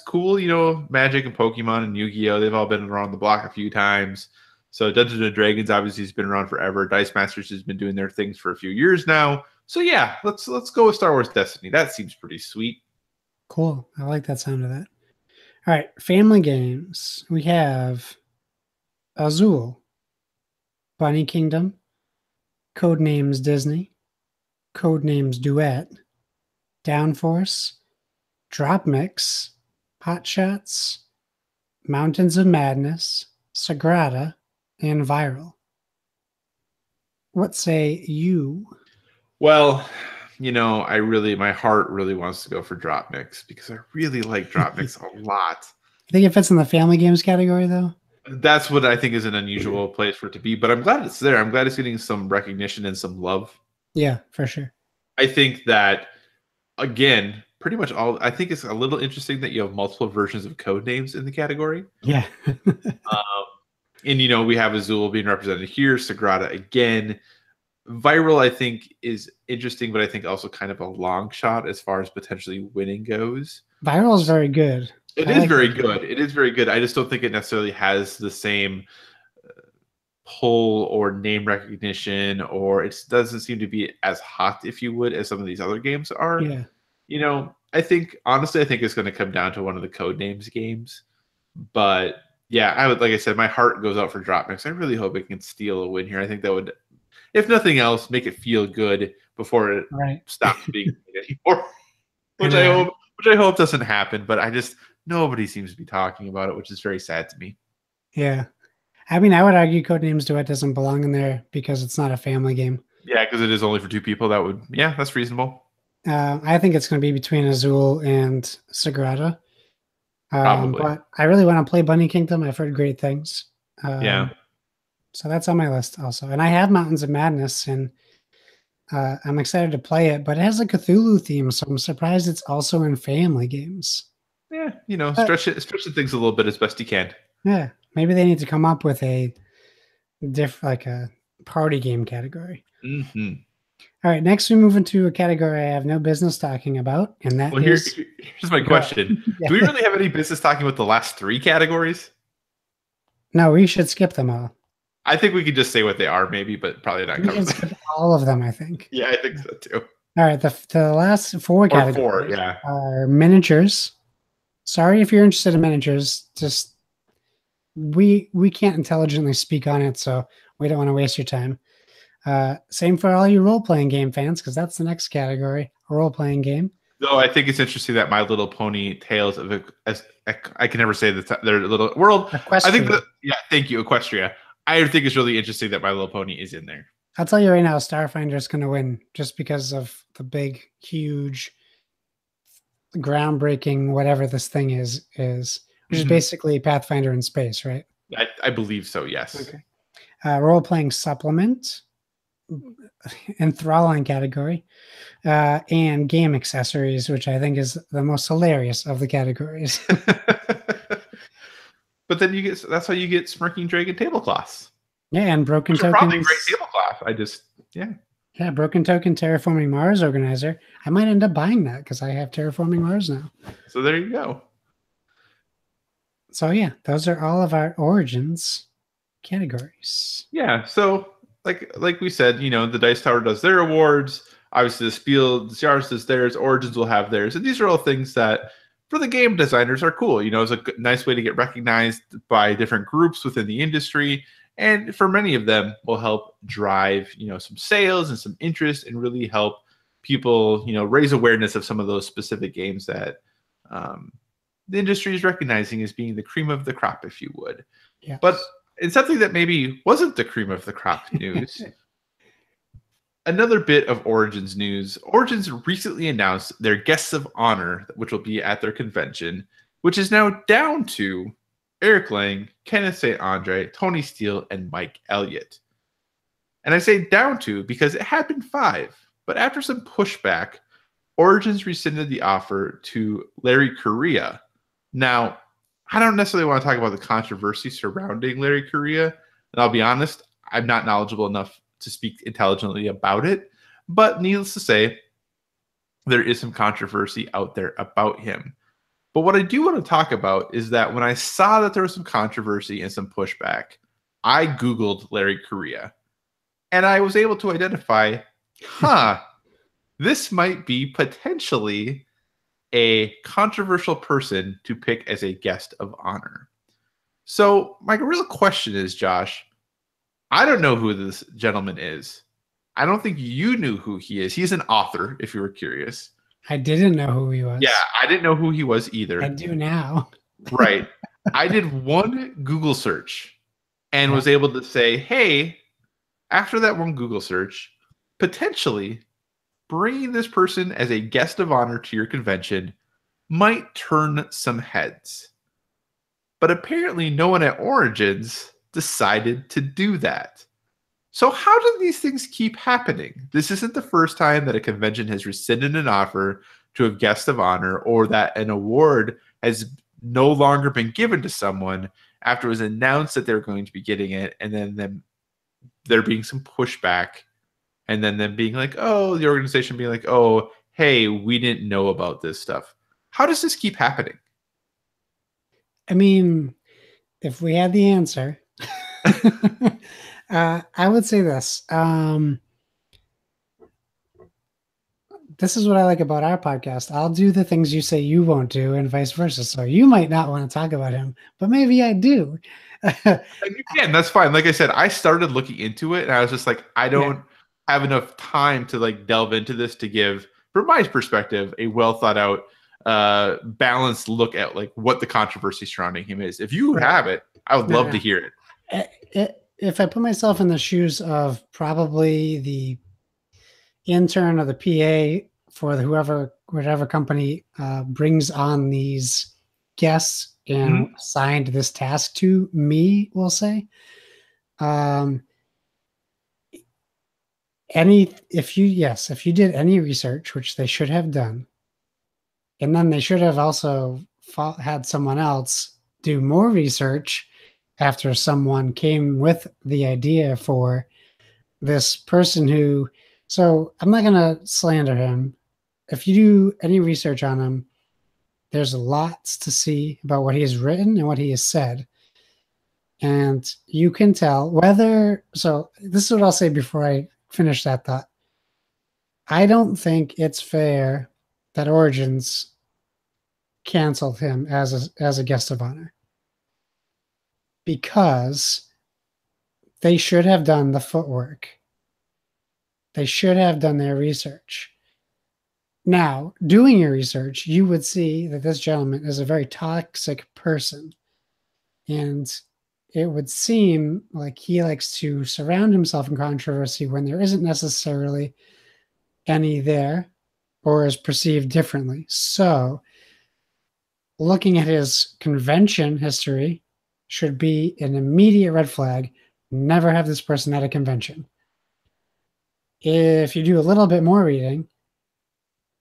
cool. Magic and Pokemon and Yu-Gi-Oh! They've all been around the block a few times. So Dungeons and Dragons obviously has been around forever. Dice Masters has been doing their things for a few years now. So yeah, let's go with Star Wars Destiny. That seems pretty sweet. Cool. I like that sound of that. All right, family games. We have Azul, Bunny Kingdom, Codenames Disney, Codenames Duet, Downforce, Drop Mix, Hot Shots, Mountains of Madness, Sagrada, and Viral. What say you? Well, my heart really wants to go for Drop Mix because I really like Drop Mix a lot. I think it fits in the family games category, though. That's what I think is an unusual place for it to be, but I'm glad it's there. I'm glad it's getting some recognition and some love. Yeah, for sure. I think that, again, pretty much I think it's a little interesting that you have multiple versions of Codenames in the category. Yeah. And, we have Azul being represented here, Sagrada again. Viral, I think, is interesting, but I think also kind of a long shot as far as potentially winning goes. Viral is very good. It is very good. It is very good. I just don't think it necessarily has the same pull or name recognition, or it doesn't seem to be as hot, if you would, as some of these other games are. Yeah. I think it's going to come down to one of the Codenames games. But yeah, like I said, my heart goes out for Drop Mix. I really hope it can steal a win here. I think that would, if nothing else, make it feel good before it stops being good anymore. which I hope doesn't happen. But nobody seems to be talking about it, which is very sad to me. Yeah. I mean, I would argue Codenames Duet doesn't belong in there because it's not a family game. Yeah, because it is only for 2 people. That's reasonable. I think it's going to be between Azul and Sagrada. Probably. But I really want to play Bunny Kingdom. I've heard great things. Yeah. So that's on my list also. And I have Mountains of Madness, and I'm excited to play it, but it has a Cthulhu theme, so I'm surprised it's also in family games. Yeah, stretch the things a little bit as best you can. Yeah, maybe they need to come up with a like a party game category. Mm-hmm. All right, next we move into a category I have no business talking about, and that here's my question. Yeah. Do we really have any business talking about the last 3 categories? No, we should skip them all. I think we could just say what they are, maybe, but probably not. We can skip all of them, I think. Yeah, I think so too. All right, the last 4 categories are miniatures. Sorry if you're interested in miniatures. Just we can't intelligently speak on it, so we don't want to waste your time. Same for all you role-playing game fans, because that's the next category, a role-playing game. Though I think it's interesting that My Little Pony Tales of I can never say their little world. Equestria. I think thank you, Equestria. I think it's really interesting that My Little Pony is in there. I'll tell you right now, Starfinder's going to win just because of the big, huge, groundbreaking whatever this thing is, which is basically Pathfinder in space, right? I believe so, yes. Okay. Role-playing supplement, enthralling category, and game accessories, which I think is the most hilarious of the categories. But then that's how you get Smirking Dragon tablecloths. Yeah, and Broken Tokens. Probably great tablecloth. Yeah, Broken Token Terraforming Mars Organizer. I might end up buying that because I have Terraforming Mars now. So there you go. So yeah, those are all of our Origins categories. Yeah, so like we said, the Dice Tower does their awards. Obviously, the Spiel, the Jahres does theirs. Origins will have theirs, and these are all things that, for the game designers, are cool. It's a nice way to get recognized by different groups within the industry, and for many of them, will help drive some sales and some interest, and really help people raise awareness of some of those specific games that the industry is recognizing as being the cream of the crop, if you would. Yes. But it's something that maybe wasn't the cream of the crop news. Another bit of Origins news. Origins recently announced their guests of honor, which will be at their convention, which is now down to Eric Lang, Kenneth St. Andre, Tony Steele, and Mike Elliott. And I say down to because it had been 5, but after some pushback, Origins rescinded the offer to Larry Correia. Now, I don't necessarily want to talk about the controversy surrounding Larry Correia, and I'll be honest, I'm not knowledgeable enough to speak intelligently about it, but needless to say, there is some controversy out there about him. But what I do want to talk about is that when I saw that there was some controversy and some pushback, I Googled Larry Correia, and I was able to identify, this might be potentially a controversial person to pick as a guest of honor. So my real question is, Josh, I don't know who this gentleman is. I don't think you knew who he is. He's an author, if you were curious. I didn't know who he was. Yeah, I didn't know who he was either. I do now. Right. I did one Google search and was able to say, hey, after that one Google search, potentially bringing this person as a guest of honor to your convention might turn some heads. But apparently no one at Origins decided to do that. So how do these things keep happening? This isn't the first time that a convention has rescinded an offer to a guest of honor, or that an award has no longer been given to someone after it was announced that they're going to be getting it, and then there being some pushback, and then them being like, oh, the organization being like, oh, hey, we didn't know about this stuff. How does this keep happening? I mean, if we had the answer, I would say this. This is what I like about our podcast. I'll do the things you say you won't do, and vice versa. So you might not want to talk about him, but maybe I do. You can. That's fine. Like I said, I started looking into it, and I was just like, I don't have enough time to delve into this to give from my perspective, a well thought out, balanced look at like what the controversy surrounding him is. If you have it, I would love to hear it. If I put myself in the shoes of probably the intern or the PA for whatever company brings on these guests and assigned this task to me, we'll say, if you did any research, which they should have done, and then they should have also had someone else do more research after someone came with the idea for this person who, so I'm not going to slander him. If you do any research on him, there's lots to see about what he has written and what he has said. And you can tell whether, so this is what I'll say before I finish that thought. I don't think it's fair that Origins canceled him as a guest of honor, because they should have done the footwork. They should have done their research. Now, doing your research, you would see that this gentleman is a very toxic person. And it would seem like he likes to surround himself in controversy when there isn't necessarily any there or is perceived differently. So, looking at his convention history should be an immediate red flag. Never have this person at a convention. If you do a little bit more reading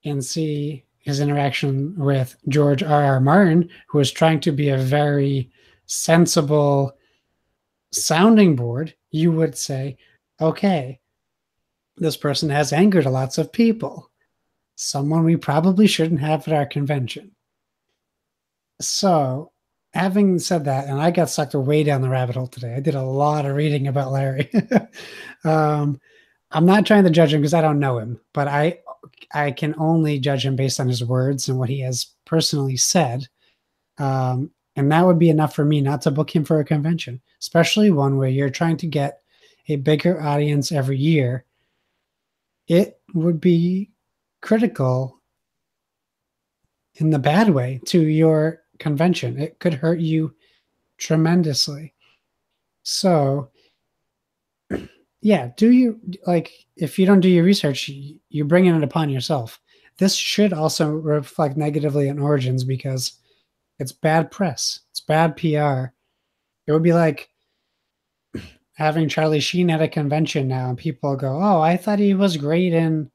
and see his interaction with George R.R. Martin, who is trying to be a very sensible sounding board, you would say, okay, this person has angered lots of people. Someone we probably shouldn't have at our convention. So, having said that, and I got sucked way down the rabbit hole today. I did a lot of reading about Larry. I'm not trying to judge him because I don't know him, but I can only judge him based on his words and what he has personally said. And that would be enough for me not to book him for a convention, especially one where you're trying to get a bigger audience every year. It would be critical in the bad way to your convention. It could hurt you tremendously. So, yeah, if you don't do your research, you're bringing it upon yourself. This should also reflect negatively on Origins because it's bad press. It's bad PR. It would be like having Charlie Sheen at a convention now and people go, oh, I thought he was great in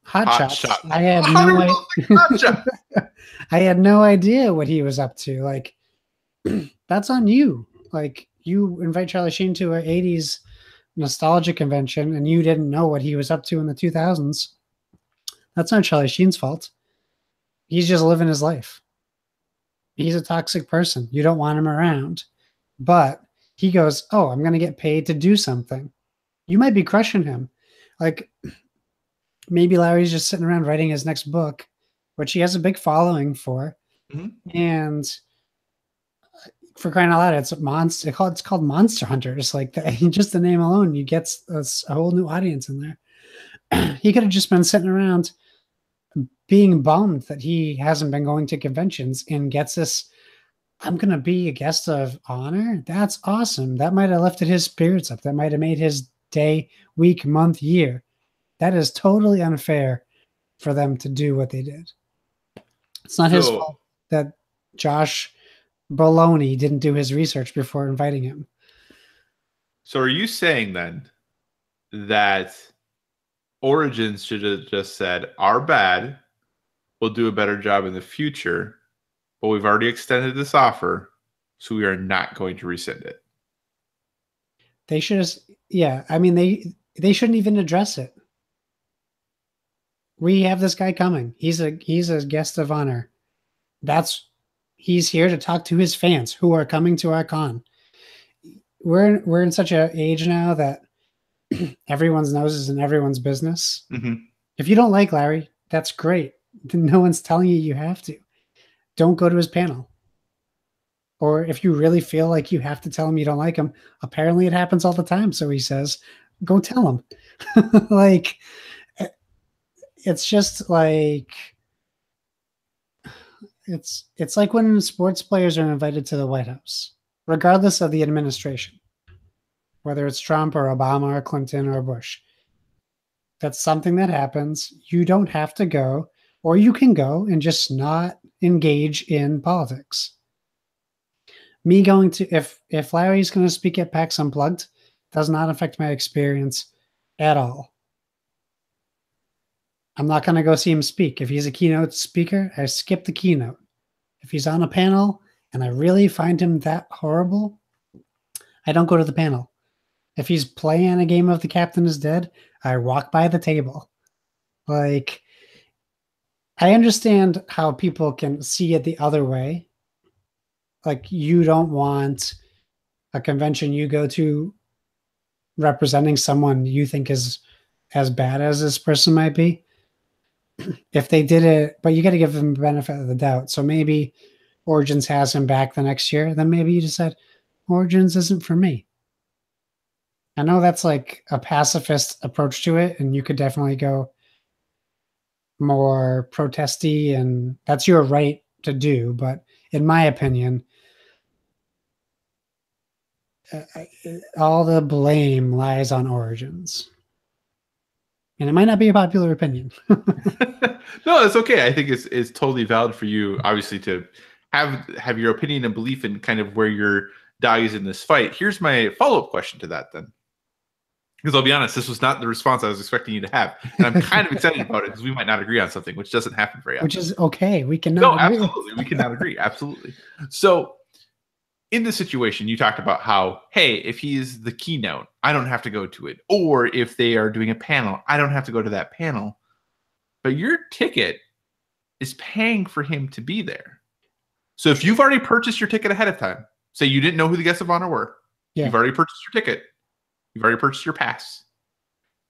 Hot Shots. I had I had no idea what he was up to. Like, that's on you. Like, you invite Charlie Sheen to an 80s nostalgia convention and you didn't know what he was up to in the 2000s. That's not Charlie Sheen's fault. He's just living his life. He's a toxic person. You don't want him around. But he goes, oh, I'm going to get paid to do something. You might be crushing him. Like, maybe Larry's just sitting around writing his next book, which he has a big following for. Mm-hmm. And for crying out loud, it's called Monster Hunter. It's like just the name alone, you get a whole new audience in there. He could have just been sitting around being bummed that he hasn't been going to conventions and gets this, I'm going to be a guest of honor. That's awesome. That might have lifted his spirits up. That might have made his day, week, month, year. That is totally unfair for them to do what they did. It's not his fault that Josh Baloney didn't do his research before inviting him. So are you saying then that Origins should have just said, our bad, we'll do a better job in the future, but we've already extended this offer, so we are not going to rescind it? They should have, yeah. I mean, they shouldn't even address it. We have this guy coming. He's a guest of honor. He's here to talk to his fans who are coming to our con. We're in such an age now that everyone's nose is in everyone's business. Mm-hmm. If you don't like Larry, that's great. No one's telling you have to. Don't go to his panel. Or if you really feel like you have to tell him you don't like him, apparently it happens all the time. So he says, go tell him. Like, it's just like it's like when sports players are invited to the White House, regardless of the administration, whether it's Trump or Obama or Clinton or Bush. That's something that happens. You don't have to go, or you can go and just not engage in politics. Me going to if Larry's going to speak at PAX Unplugged does not affect my experience at all. I'm not going to go see him speak. If he's a keynote speaker, I skip the keynote. If he's on a panel and I really find him that horrible, I don't go to the panel. If he's playing a game of The Captain is Dead, I walk by the table. Like, I understand how people can see it the other way. Like, you don't want a convention you go to representing someone you think is as bad as this person might be. If they did it, but you got to give them the benefit of the doubt. So maybe Origins has him back the next year. Then maybe you decide Origins isn't for me. I know that's like a pacifist approach to it, and you could definitely go more protesty, and that's your right to do. But in my opinion, all the blame lies on Origins. And it might not be a popular opinion. No, it's okay. I think it's totally valid for you, obviously, to have your opinion and belief in kind of where your dog is in this fight. Here's my follow-up question to that then. Because I'll be honest, this was not the response I was expecting you to have. And I'm kind of excited about it because we might not agree on something, which doesn't happen very often. Which is okay. We cannot agree. Absolutely. We cannot agree. Absolutely. So in this situation, you talked about how, hey, if he's the keynote, I don't have to go to it. Or if they are doing a panel, I don't have to go to that panel. But your ticket is paying for him to be there. So if you've already purchased your ticket ahead of time, say you didn't know who the guests of honor were, you've already purchased your ticket, you've already purchased your pass,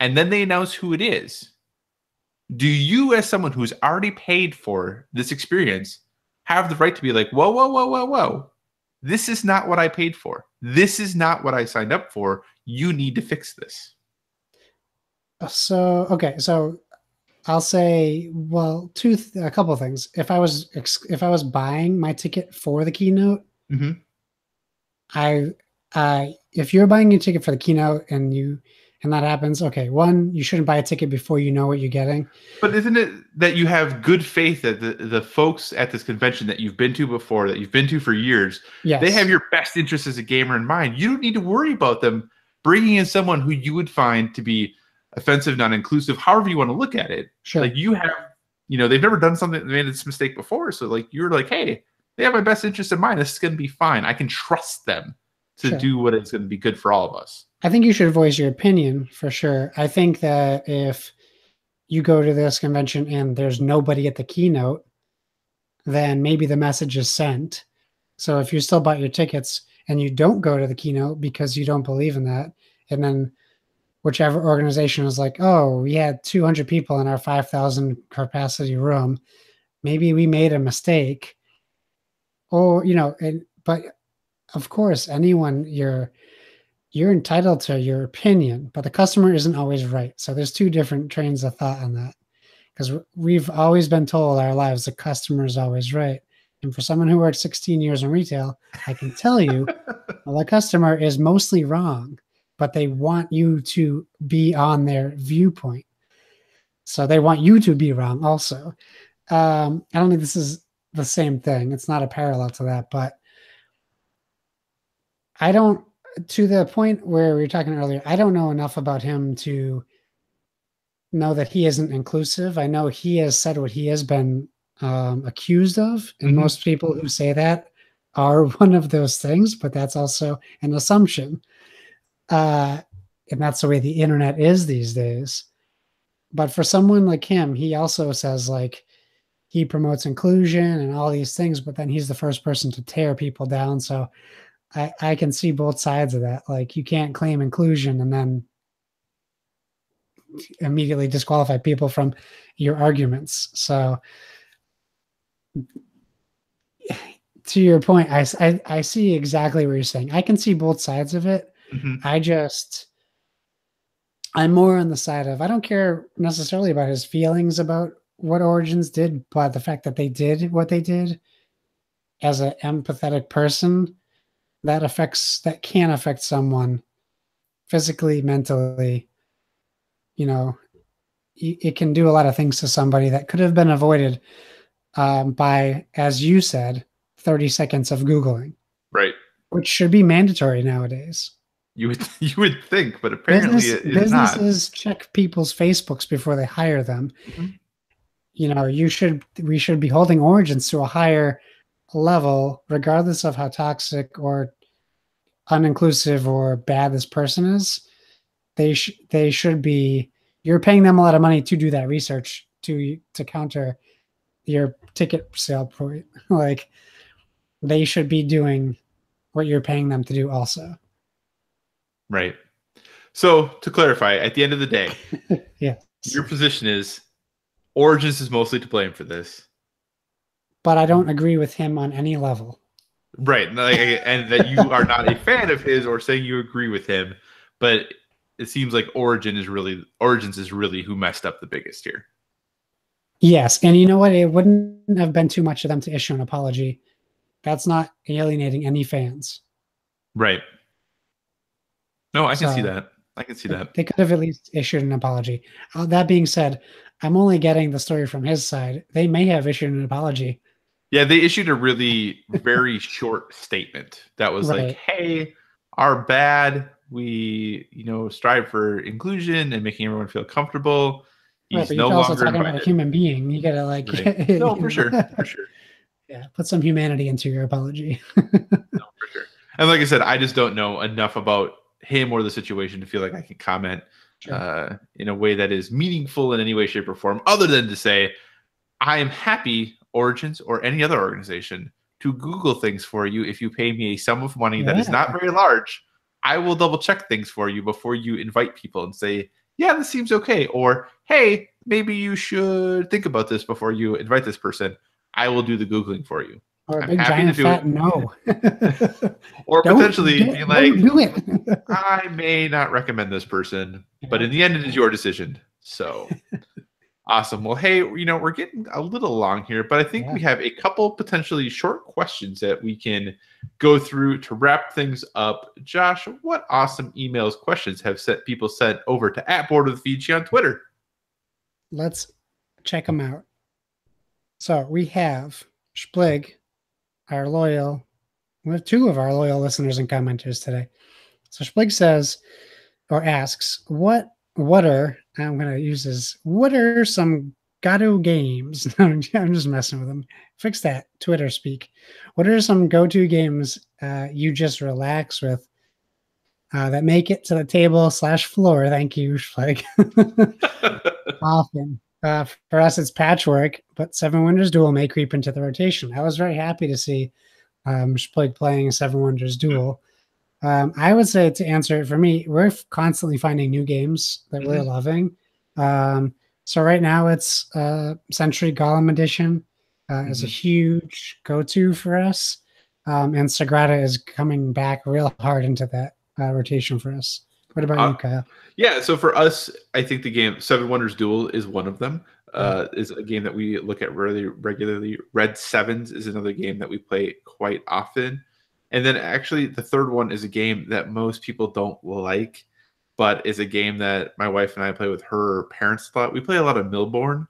and then they announce who it is, do you, as someone who's already paid for this experience, have the right to be like, whoa, whoa, whoa, whoa, whoa, this is not what I paid for. This is not what I signed up for. You need to fix this. So, okay. So I'll say, well, a couple of things. If I was buying my ticket for the keynote, if you're buying a ticket for the keynote and that happens, okay, one, you shouldn't buy a ticket before you know what you're getting. But isn't it that you have good faith that the folks at this convention that you've been to before, that you've been to for years, they have your best interest as a gamer in mind? You don't need to worry about them bringing in someone who you would find to be offensive, non-inclusive, however you want to look at it. Sure. Like you have, they've never done something that made this mistake before. So like, you're like, hey, they have my best interest in mind. This is going to be fine. I can trust them to do what is going to be good for all of us. I think you should voice your opinion for sure. I think that if you go to this convention and there's nobody at the keynote, then maybe the message is sent. So if you still bought your tickets and you don't go to the keynote because you don't believe in that, and then whichever organization is like, oh, we had 200 people in our 5,000 capacity room, maybe we made a mistake. Or, but of course, anyone, you're entitled to your opinion, but the customer isn't always right. So there's two different trains of thought on that, because we've always been told our lives the customer is always right. And for someone who worked 16 years in retail, I can tell you, well, the customer is mostly wrong, but they want you to be on their viewpoint. So they want you to be wrong also. I don't think this is the same thing. It's not a parallel to that, but to the point where we were talking earlier, I don't know enough about him to know that he isn't inclusive. I know he has said what he has been accused of, and most people who say that are one of those things, but that's also an assumption. And that's the way the internet is these days. But for someone like him, he also says like he promotes inclusion and all these things, but then he's the first person to tear people down. So I can see both sides of that. Like, you can't claim inclusion and then immediately disqualify people from your arguments. So to your point, I see exactly what you're saying. I can see both sides of it. I'm more on the side of I don't care necessarily about his feelings about what Origins did, but the fact that they did what they did as an empathetic person that can affect someone physically, mentally. You know, it can do a lot of things to somebody that could have been avoided by, as you said, 30 seconds of Googling, Right. which should be mandatory nowadays. You would think, but apparently it is not. Businesses check people's Facebooks before they hire them. Mhm. You know, we should be holding Origins to a higher level, regardless of how toxic or uninclusive or bad this person is. They should be. You're paying them a lot of money to do that research to counter your ticket sale point. Like they should be doing what you're paying them to do also. Right. So to clarify, at the end of the day, Yeah, your position is Origins is mostly to blame for this. but I don't agree with him on any level. Right. And that you are not a fan of his or saying you agree with him, but it seems like Origins is really who messed up the biggest here. Yes, and you know what? It wouldn't have been too much of them to issue an apology. That's not alienating any fans. Right. No, I can see that. I can see that. They could have at least issued an apology. That being said, I'm only getting the story from his side. They may have issued an apology. Yeah, they issued a really very short statement that was like, "Hey, our bad. We, strive for inclusion and making everyone feel comfortable. He's but no you're also longer talking invited." about a human being. You gotta Right. No, for sure, for sure. Yeah, put some humanity into your apology. No, for sure. And like I said, I just don't know enough about him or the situation to feel like I can comment in a way that is meaningful in any way, shape, or form, other than to say, I am happy, Origins or any other organization, to Google things for you if you pay me a sum of money that is not very large. I will double check things for you before you invite people and say, yeah, this seems okay. Or, hey, maybe you should think about this before you invite this person. I will do the Googling for you. Or a big giant fat no. Or potentially be like, do it. I may not recommend this person, but in the end, it is your decision. So awesome. Well, hey, we're getting a little long here, but I think we have a couple potentially short questions that we can go through to wrap things up. Josh, what awesome emails, questions have people sent over to @BoardWithVG on Twitter? Let's check them out. So we have Splig, we have two of our loyal listeners and commenters today. So Splig says, or asks, what are some go-to games? I'm just messing with them. Fix that, Twitter speak. What are some go-to games you just relax with that make it to the table / floor? Thank you, Splig. Often. For us, it's Patchwork, but Seven Wonders Duel may creep into the rotation. I was very happy to see Splig playing Seven Wonders Duel. I would say, to answer it for me, we're constantly finding new games that we're loving. So right now it's Century Golem Edition is a huge go-to for us. And Sagrada is coming back real hard into that rotation for us. What about you, Kyle? Yeah, so for us, I think the game Seven Wonders Duel is one of them. Is a game that we look at really regularly. Red Sevens is another game that we play quite often. And then actually the third one is a game that most people don't like, but is a game that my wife and I play with her parents a lot. We play a lot of Millborn.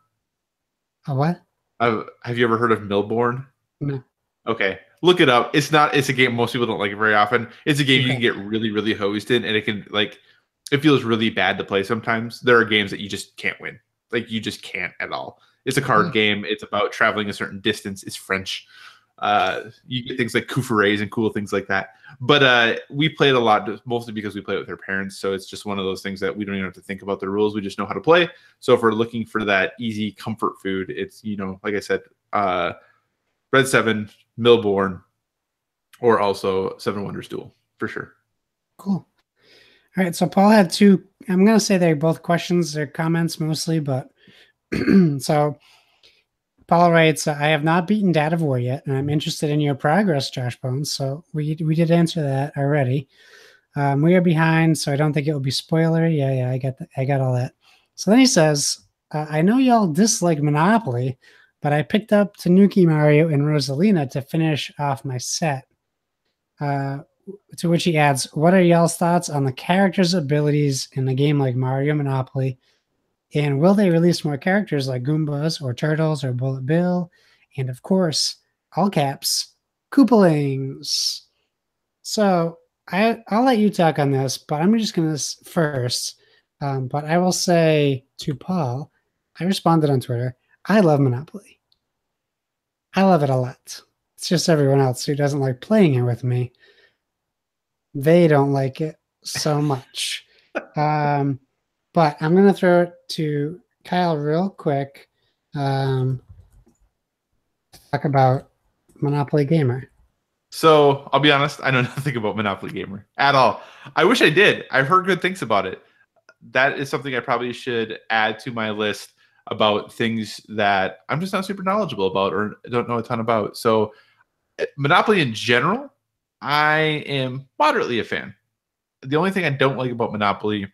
A what? Have you ever heard of Millborn? No. Okay. Look it up. It's a game most people don't like it very often. It's a game you can get really, really hosed in, and it feels really bad to play sometimes. There are games that you just can't win. Like, you just can't at all. It's a card game. It's about traveling a certain distance. It's French. You get things like coufferays and cool things like that. But we play it a lot, mostly because we play it with our parents. So it's just one of those things that we don't even have to think about the rules. We just know how to play. So if we're looking for that easy comfort food, it's, like I said, Red 7, Millborn, or also Seven Wonders Duel, for sure. Cool. All right, so Paul had two. I'm going to say they're both questions. They're comments mostly, but so Paul writes, I have not beaten Dad of War yet, and I'm interested in your progress, Josh Bones. So we did answer that already. We are behind, so I don't think it will be spoilery. Yeah, I got all that. So then he says, I know y'all dislike Monopoly, but I picked up Tanuki Mario and Rosalina to finish off my set. To which he adds, what are y'all's thoughts on the characters' abilities in a game like Mario Monopoly? And will they release more characters like Goombas or Turtles or Bullet Bill? And of course, all caps, Koopalings. So I'll let you talk on this, but I'm just going to first. But I will say to Paul, I responded on Twitter, I love Monopoly. I love it a lot. It's just everyone else who doesn't like playing it with me. They don't like it so much. But I'm going to throw it to Kyle real quick. Talk about Monopoly Gamer. So I'll be honest, I know nothing about Monopoly Gamer at all. I wish I did. I've heard good things about it. That is something I probably should add to my list about things that I'm just not super knowledgeable about or don't know a ton about. So Monopoly in general, I am moderately a fan. The only thing I don't like about Monopoly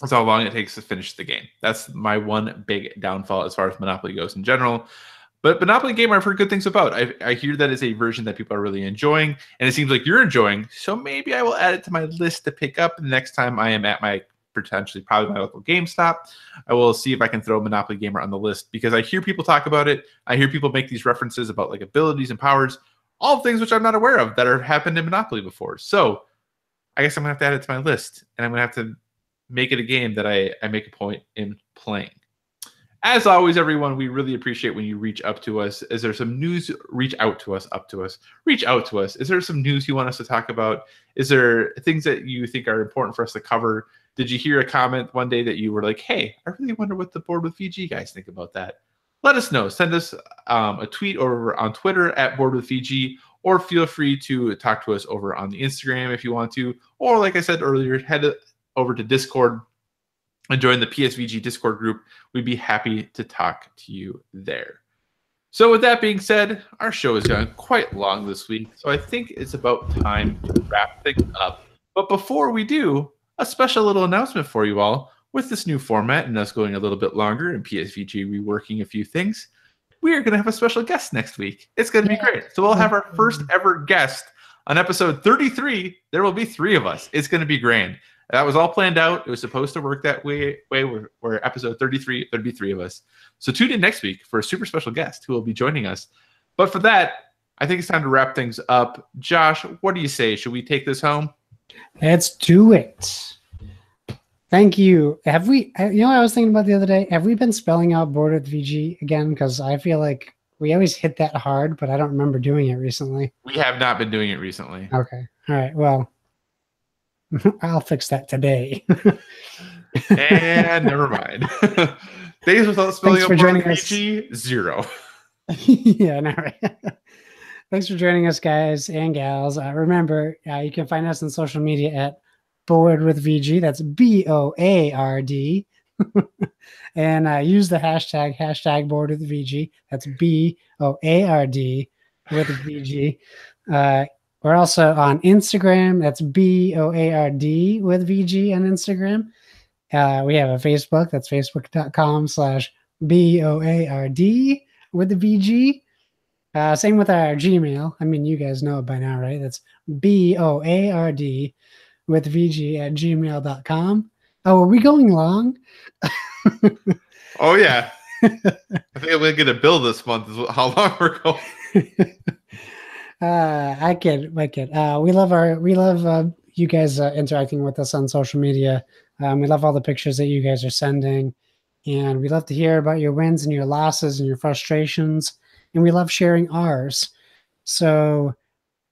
is how long it takes to finish the game. That's my one big downfall as far as Monopoly goes in general. But Monopoly Gamer, I've heard good things about. I hear that it's a version that people are really enjoying, and it seems like you're enjoying. So maybe I will add it to my list to pick up the next time I am at my probably my local GameStop. I will see if I can throw Monopoly Gamer on the list because I hear people talk about it. I hear people make these references about like abilities and powers, all things which I'm not aware of that have happened in Monopoly before. So I guess I'm gonna have to add it to my list, and I'm gonna have to make it a game that I make a point in playing. As always, everyone, we really appreciate when you reach up to us. Is there some news? Reach out to us, reach out to us. Is there some news you want us to talk about? Is there things that you think are important for us to cover? Did you hear a comment one day that you were like, hey, I really wonder what the Board with VG guys think about that? Let us know. Send us a tweet over on Twitter at Board with VG, or feel free to talk to us over on the Instagram if you want to. Or like I said earlier, head over to Discord and join the PSVG Discord group. We'd be happy to talk to you there. So with that being said, our show has gone quite long this week, so I think it's about time to wrap things up. But before we do, a special little announcement for you all. With this new format and us going a little bit longer and PSVG reworking a few things, we are going to have a special guest next week. It's going to be great. So we'll have our first ever guest on episode 33. There will be 3 of us. It's going to be grand. That was all planned out. It was supposed to work that way. We're episode 33. There'd be 3 of us. So tune in next week for a super special guest who will be joining us. But for that, I think it's time to wrap things up. Josh, what do you say? Should we take this home? Let's do it. Thank you. Have we, you know what I was thinking about the other day? Have we been spelling out Board with VG again? Because I feel like we always hit that hard, but I don't remember doing it recently. We have not been doing it recently. Okay. All right. Well, I'll fix that today. And never mind. Days without spelling out Board with VG, 0. Yeah, no, right. Thanks for joining us, guys and gals. Remember, you can find us on social media at Board with VG. That's BOARD. And use the hashtag Board with VG. That's BOARD with VG. We're also on Instagram. That's BOARD with VG on Instagram. We have a Facebook. That's facebook.com/BOARD with the VG. Same with our Gmail. I mean, you guys know it by now, right? That's BOARD with VG@gmail.com. Oh, are we going long? Oh, yeah. I think I'm going to get a bill this month is how long we're going. I kid. We love you guys interacting with us on social media. We love all the pictures that you guys are sending. And we love to hear about your wins and your losses and your frustrations. And we love sharing ours. So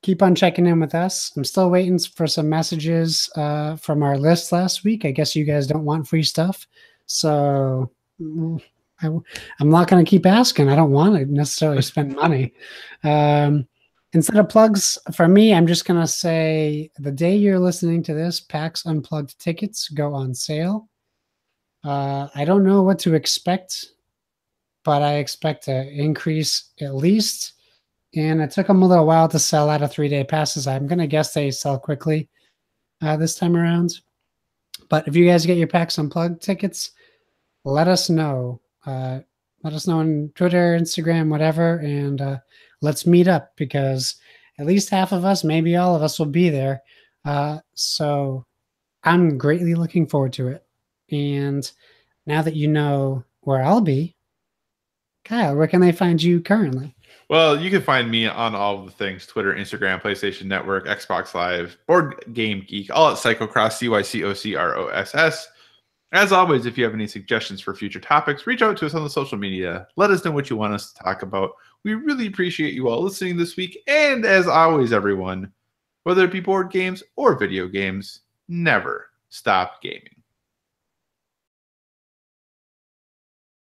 keep on checking in with us. I'm still waiting for some messages from our list last week. I guess you guys don't want free stuff. So I'm not going to keep asking. I don't want to necessarily spend money. Instead of plugs for me, I'm just going to say the day you're listening to this, PAX Unplugged tickets go on sale. I don't know what to expect, but I expect an increase at least. And it took them a little while to sell out of 3-day passes. I'm going to guess they sell quickly. this time around. But if you guys get your PAX Unplugged tickets, let us know. Let us know on Twitter, Instagram, whatever, and let's meet up because at least half of us, maybe all of us, will be there. So I'm greatly looking forward to it. And now that you know where I'll be, Kyle, where can they find you currently? Well, you can find me on all of the things: Twitter, Instagram, PlayStation Network, Xbox Live, Board Game Geek, all at Cyclocross, CYCOCROSS. As always, if you have any suggestions for future topics, reach out to us on the social media. Let us know what you want us to talk about. We really appreciate you all listening this week. And as always, everyone, whether it be board games or video games, never stop gaming.